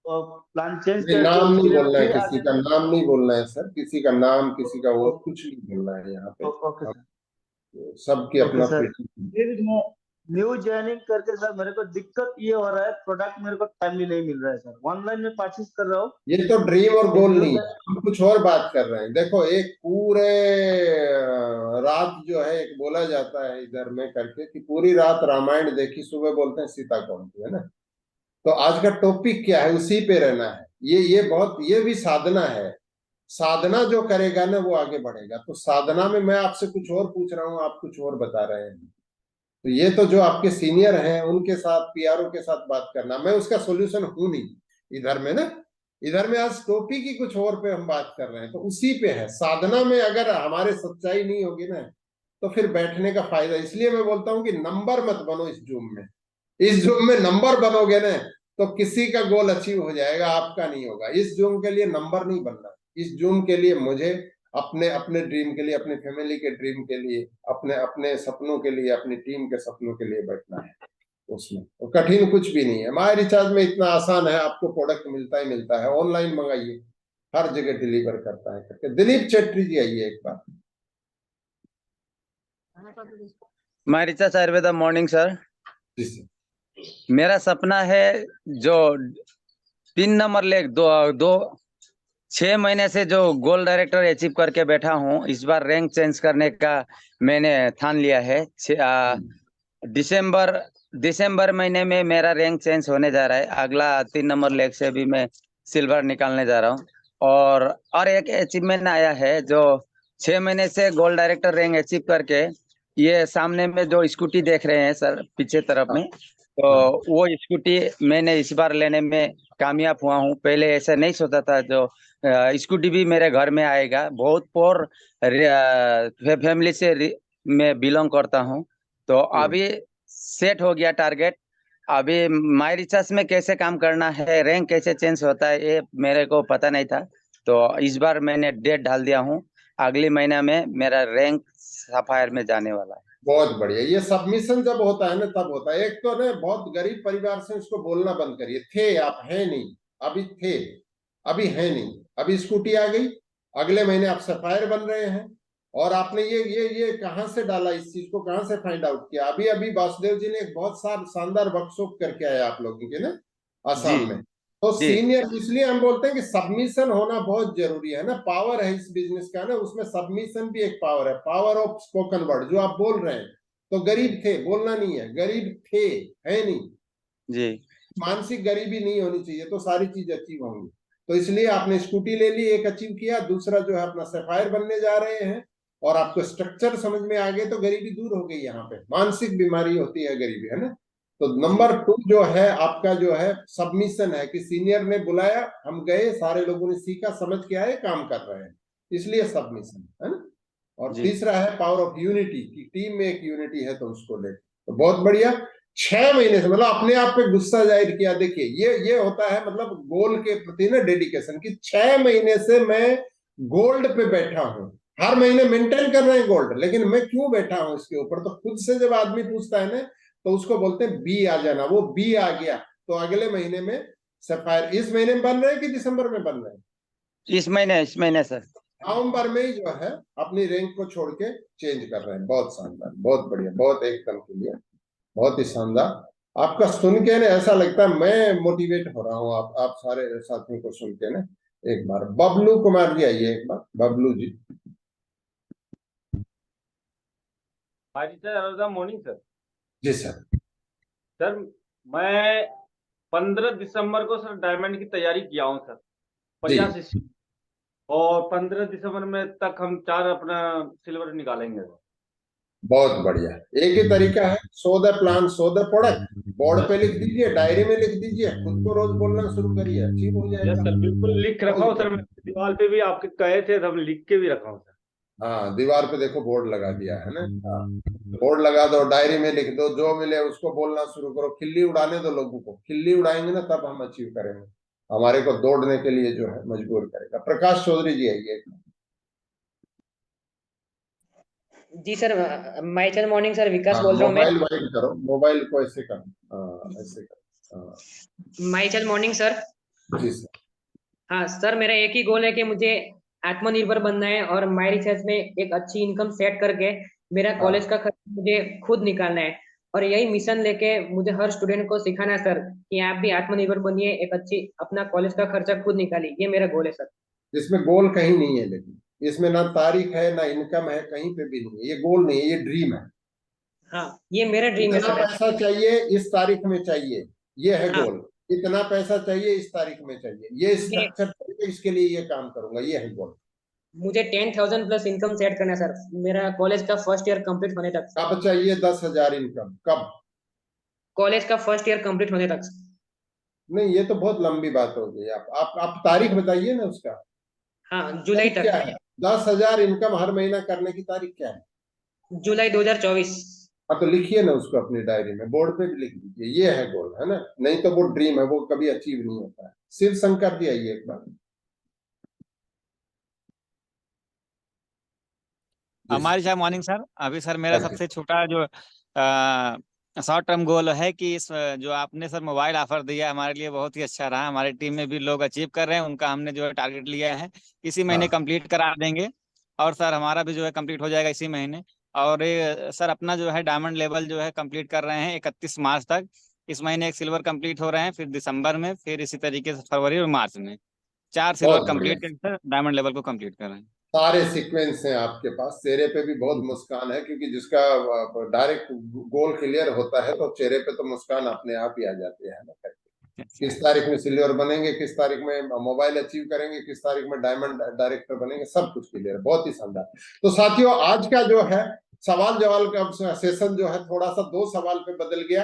प्लान चेंज कर नाम नहीं बोलना है, किसी का नाम नहीं बोलना है सर, किसी का नाम, किसी का वो कुछ नहीं बोलना है यहाँ पे। सबकी अपना न्यू ज्वाइनिंग करके सर मेरे को दिक्कत ये हो रहा है, प्रोडक्ट मेरे को टाइमली नहीं मिल रहा है सर। ऑनलाइन में परचेज कर रहा हूँ। ये तो ड्रीम और गोल नहीं है, हम कुछ और बात कर रहे हैं। देखो, एक पूरे रात जो है, एक बोला जाता है इधर में करके कि पूरी रात रामायण देखी, सुबह बोलते हैं सीता कौन थी, है ना। तो आज का टॉपिक क्या है, उसी पे रहना है। ये भी साधना है। साधना जो करेगा ना वो आगे बढ़ेगा। तो साधना में मैं आपसे कुछ और पूछ रहा हूँ, आप कुछ और बता रहे हैं। तो ये तो जो आपके सीनियर हैं उनके साथ, पीआरओ के साथ बात करना, मैं उसका सॉल्यूशन हूं नहीं इधर में ना। इधर में आज टॉपिक ही कुछ और पे हम बात कर रहे हैं, तो उसी पे है। साधना में अगर हमारे सच्चाई नहीं होगी ना, तो फिर बैठने का फायदा। इसलिए मैं बोलता हूं कि नंबर मत बनो इस जूम में। इस जूम में नंबर बनोगे ना तो किसी का गोल अचीव हो जाएगा, आपका नहीं होगा। इस जूम के लिए नंबर नहीं बनना। इस जूम के लिए मुझे अपने ड्रीम के लिए, अपनी फैमिली के ड्रीम के लिए, अपने सपनों के लिए, अपनी टीम के सपनों के लिए बैठना है उसमें। और कठिन कुछ भी नहीं है। माई रिचार्ज में इतना आसान है, आपको प्रोडक्ट मिलता ही मिलता है। ऑनलाइन मंगाइए, हर जगह डिलीवर करता है करके। दिलीप चेट्री जी आइए एक बार। माई रिचार्ज आयुर्वेदा मॉर्निंग सर। जी सर। मेरा सपना है जो 3 नंबर लेग 6 महीने से जो गोल्ड डायरेक्टर अचीव करके बैठा हूँ, इस बार रैंक चेंज करने का मैंने ठान लिया है। दिसंबर महीने में मेरा रैंक चेंज होने जा रहा है। अगला 3 नंबर लेग से भी मैं सिल्वर निकालने जा रहा हूँ। और एक अचीवमेंट आया है, जो 6 महीने से गोल्ड डायरेक्टर रैंक अचीव करके ये सामने में जो स्कूटी देख रहे हैं सर पीछे तरफ में, तो वो स्कूटी मैंने इस बार लेने में कामयाब हुआ हूँ। पहले ऐसा नहीं सोचा था जो स्कूटी भी मेरे घर में आएगा। बहुत पोर फैमिली से मैं बिलोंग करता हूँ, तो अभी सेट हो गया टारगेट। अभी माई रिचार्ज में कैसे काम करना है, रैंक कैसे चेंज होता है, ये मेरे को पता नहीं था। तो इस बार मैंने डेट डाल दिया हूँ, अगले महीना में मेरा रैंक सफायर में जाने वाला है। बहुत बढ़िया। ये सबमिशन जब होता है ना तब होता है। एक तो ना बहुत गरीब परिवार से इसको बोलना बंद करिए, थे आप, है नहीं, अभी थे, अभी है नहीं, अभी स्कूटी आ गई, अगले महीने आप सफायर बन रहे हैं। और आपने ये कहाँ से डाला, इस चीज को कहाँ से फाइंड आउट किया? अभी अभी वासुदेव जी ने एक बहुत शानदार वर्कशॉप करके आया आप लोगों के ना आसाम में। तो सीनियर, इसलिए हम बोलते हैं कि सबमिशन होना बहुत जरूरी है ना। पावर है इस बिजनेस का ना, उसमें सबमिशन भी एक पावर है, पावर ऑफ स्पोकन वर्ड। जो आप बोल रहे हैं, तो गरीब थे, बोलना नहीं है, गरीब थे, है नहीं जी। मानसिक गरीबी नहीं होनी चाहिए, तो सारी चीज अचीव होंगी। तो इसलिए आपने स्कूटी ले ली, एक अचीव किया, दूसरा जो है अपना सफायर बनने जा रहे हैं, और आपको स्ट्रक्चर समझ में आ गए, तो गरीबी दूर हो गई। यहाँ पे मानसिक बीमारी होती है गरीबी, है ना। तो नंबर 2 जो है आपका जो है सबमिशन है, कि सीनियर ने बुलाया, हम गए, सारे लोगों ने सीखा, समझ के आए, काम कर रहे हैं, इसलिए सबमिशन है ना। और तीसरा है पावर ऑफ यूनिटी, की टीम में एक यूनिटी है, तो उसको ले। तो बहुत बढ़िया। 6 महीने से, मतलब अपने आप पे गुस्सा जाहिर किया। देखिए ये होता है मतलब गोल के प्रति ना डेडिकेशन, कि 6 महीने से मैं गोल्ड पे बैठा हूं। हर महीने मेंटेन कर रहे हैं गोल्ड, लेकिन मैं क्यों बैठा हूं इसके ऊपर? तो खुद से जब आदमी पूछता है ना, तो उसको बोलते हैं बी आ जाना। वो बी आ गया, तो अगले महीने में सफायर। इस महीने में बन रहे हैं कि दिसंबर में बन रहे हैं? इस महीने सर, नवंबर में ही जो है अपनी रैंक को छोड़ के चेंज कर रहे हैं। बहुत शानदार, बहुत बढ़िया, बहुत एकदम के लिए बहुत ही शानदार। आपका सुन के ना ऐसा लगता है मैं मोटिवेट हो रहा हूँ, आप सारे साथियों को सुन के ना। एक बार बबलू कुमार जी आइए, एक बार Bablu ji. Sir morning sir. जी सर। सर मैं 15 दिसंबर को सर डायमंड की तैयारी किया हूँ सर, 50 और 15 दिसंबर में तक हम 4 अपना सिल्वर निकालेंगे। बहुत बढ़िया। एक ही तरीका है, so the plan so the product. Board पे लिख दीजिए, डायरी में लिख दीजिए, खुद को रोज बोलना शुरू करिए, अचीव हो जाएगा। सर बिल्कुल लिख रखा हूँ सर, मैं दीवार पे भी आपके कहे थे, हम लिख के भी रखा हूँ सर। हाँ, दीवार पे देखो बोर्ड लगा दिया है ना। बोर्ड लगा दो, डायरी में लिख दो, जो मिले उसको बोलना शुरू करो। खिल्ली उड़ाने दो लोगों को, खिल्ली उड़ाएंगे ना तब हम अचीव करेंगे। हमारे को दौड़ने के लिए जो है मजबूर करेगा। प्रकाश चौधरी जी आइए। जी सर, माई मॉर्निंग सर, विकास बोल रहा हूँ मैं। मोबाइल वाइड करो, मोबाइल को ऐसे करो, ऐसे करो। My morning sir. जी सर। हाँ सर, मेरा एक ही गोल है कि मुझे आत्मनिर्भर बनना है, और माई रिसर्च में एक अच्छी इनकम सेट करके मेरा कॉलेज का खर्च मुझे खुद निकालना है। और यही मिशन लेके मुझे हर स्टूडेंट को सिखाना है सर, कि आप भी आत्मनिर्भर बनिए, एक अच्छी अपना कॉलेज का खर्चा खुद निकालिए। ये मेरा गोल है सर। इसमें गोल कहीं नहीं है, लेकिन इसमें ना तारीख है ना इनकम है, कहीं पे भी नहीं है। ये गोल नहीं है, ये ड्रीम है। हाँ, ये मेरा ड्रीम है इतना सर। पैसा चाहिए इस तारीख में चाहिए, ये है गोल। इतना पैसा चाहिए इस तारीख में चाहिए, ये स्ट्रक्चर चाहिए, इसके लिए ये काम करूंगा, ये है गोल। मुझे 10,000 प्लस इनकम सेट करना है सर, मेरा कॉलेज का फर्स्ट ईयर कंप्लीट होने तक। कब चाहिए 10,000 इनकम? कब? कॉलेज का फर्स्ट ईयर कंप्लीट होने तक। नहीं, ये तो बहुत लंबी बात हो गई। आप तारीख बताइए ना उसका। हाँ, जुलाई तक। क्या है 10,000 इनकम हर महीना करने की तारीख क्या है? जुलाई 2024। हाँ, तो लिखिए ना उसको अपनी डायरी में, बोर्ड पे भी लिख दीजिए, ये है गोल, है ना। नहीं तो वो ड्रीम है, वो कभी अचीव नहीं होता है। शिव शंकर जी आइए एक बार। हमारी सर मॉर्निंग सर। अभी सर मेरा सबसे छोटा जो शॉर्ट टर्म गोल है कि इस जो आपने सर मोबाइल ऑफर दिया हमारे लिए बहुत ही अच्छा रहा। हमारी टीम में भी लोग अचीव कर रहे हैं, उनका हमने जो है टारगेट लिया है इसी महीने कंप्लीट करा देंगे। और सर हमारा भी जो है कंप्लीट हो जाएगा इसी महीने। और सर अपना जो है डायमंड लेवल जो है कंप्लीट कर रहे हैं 31 मार्च तक। इस महीने एक सिल्वर कंप्लीट हो रहे हैं, फिर दिसंबर में, फिर इसी तरीके से फरवरी और मार्च में 4 सिल्वर कंप्लीट कर डायमंड लेवल को कंप्लीट कर रहे हैं। सारे सीक्वेंस हैं आपके पास। चेहरे पे भी बहुत मुस्कान है, क्योंकि जिसका डायरेक्ट गोल क्लियर होता है तो चेहरे पे तो मुस्कान अपने आप ही आ जाती है ना। किस तारीख में सिल्वर बनेंगे, किस तारीख में मोबाइल अचीव करेंगे, किस तारीख में डायमंड डायरेक्टर बनेंगे, सब कुछ क्लियर है। बहुत ही शानदार। तो साथियों, आज का जो है सवाल जवाब का सेशन जो है थोड़ा सा 2 सवाल पे बदल गया,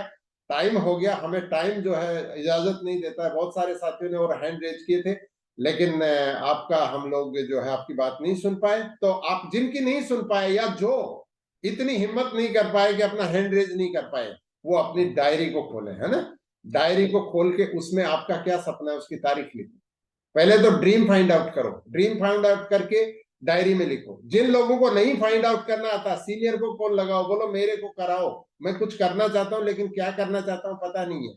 टाइम हो गया, हमें टाइम जो है इजाजत नहीं देता है। बहुत सारे साथियों ने और हैंड रेज किए थे, लेकिन आपका हम लोग जो है आपकी बात नहीं सुन पाए। तो आप जिनकी नहीं सुन पाए या जो इतनी हिम्मत नहीं कर पाए कि अपना हैंड रेज नहीं कर पाए, वो अपनी डायरी को खोले, है ना। डायरी को खोल के उसमें आपका क्या सपना है उसकी तारीख लिखो। पहले तो ड्रीम फाइंड आउट करो, ड्रीम फाइंड आउट करके डायरी में लिखो। जिन लोगों को नहीं फाइंड आउट करना आता, सीनियर को कॉल लगाओ, बोलो मेरे को कराओ, मैं कुछ करना चाहता हूं लेकिन क्या करना चाहता हूं पता नहीं है।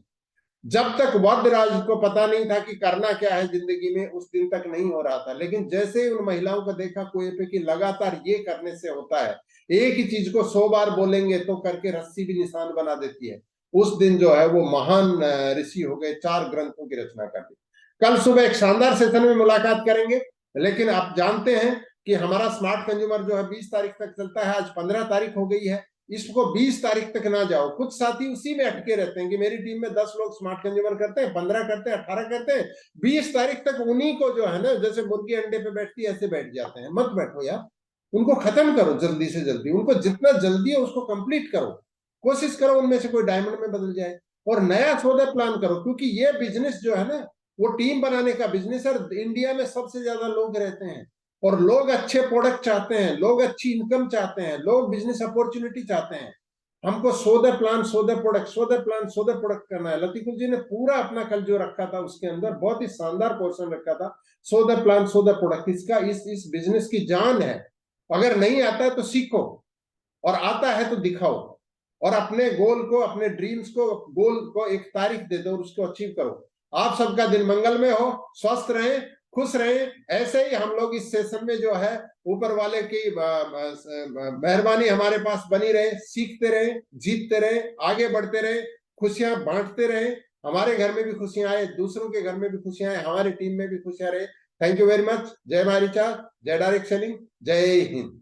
जब तक वरदराज को पता नहीं था कि करना क्या है जिंदगी में, उस दिन तक नहीं हो रहा था। लेकिन जैसे ही उन महिलाओं को देखा कुएं पे कि लगातार ये करने से होता है, एक ही चीज को 100 बार बोलेंगे तो करके रस्सी भी निशान बना देती है, उस दिन जो है वो महान ऋषि हो गए, 4 ग्रंथों की रचना कर दी। कल सुबह एक शानदार सेशन में मुलाकात करेंगे। लेकिन आप जानते हैं कि हमारा स्मार्ट कंज्यूमर जो है 20 तारीख तक चलता है, आज 15 तारीख हो गई है। इसको 20 तारीख तक ना जाओ। कुछ साथी उसी में अटके रहते हैं कि मेरी टीम में 10 लोग स्मार्ट कंज्यूमर करते हैं, 15 करते हैं, 18 करते हैं, 20 तारीख तक उन्हीं को जो है ना, जैसे मुर्गी अंडे पे बैठती है ऐसे बैठ जाते हैं। मत बैठो यार, उनको खत्म करो जल्दी से जल्दी, उनको जितना जल्दी है उसको कंप्लीट करो। कोशिश करो उनमें से कोई डायमंड में बदल जाए और नया सौदा प्लान करो, क्योंकि ये बिजनेस जो है ना वो टीम बनाने का बिजनेस है। इंडिया में सबसे ज्यादा लोग रहते हैं और लोग अच्छे प्रोडक्ट चाहते हैं, लोग अच्छी इनकम चाहते हैं, लोग बिजनेस अपॉर्चुनिटी चाहते हैं। हमको 100 प्लान 100 प्रोडक्ट 100 प्लान 100 प्रोडक्ट करना है। लतीफुल जी ने पूरा अपना कल जो रखा था उसके अंदर बहुत ही शानदार पोर्शन रखा था, 100 प्लान 100 प्रोडक्ट। इसका इस बिजनेस की जान है। अगर नहीं आता है तो सीखो और आता है तो दिखाओ और अपने गोल को, अपने ड्रीम्स को, गोल को एक तारीख दे दो और उसको अचीव करो। आप सबका दिन मंगलमय हो, स्वस्थ रहें, खुश रहें। ऐसे ही हम लोग इस सेशन में जो है ऊपर वाले की मेहरबानी हमारे पास बनी रहे, सीखते रहे, जीतते रहे, आगे बढ़ते रहे, खुशियां बांटते रहे। हमारे घर में भी खुशियां आए, दूसरों के घर में भी खुशियां आए, हमारी टीम में भी खुशियां रहे। Thank you very much. जय मारीचा, जय डायरेक्ट सेलिंग, जय हिंद।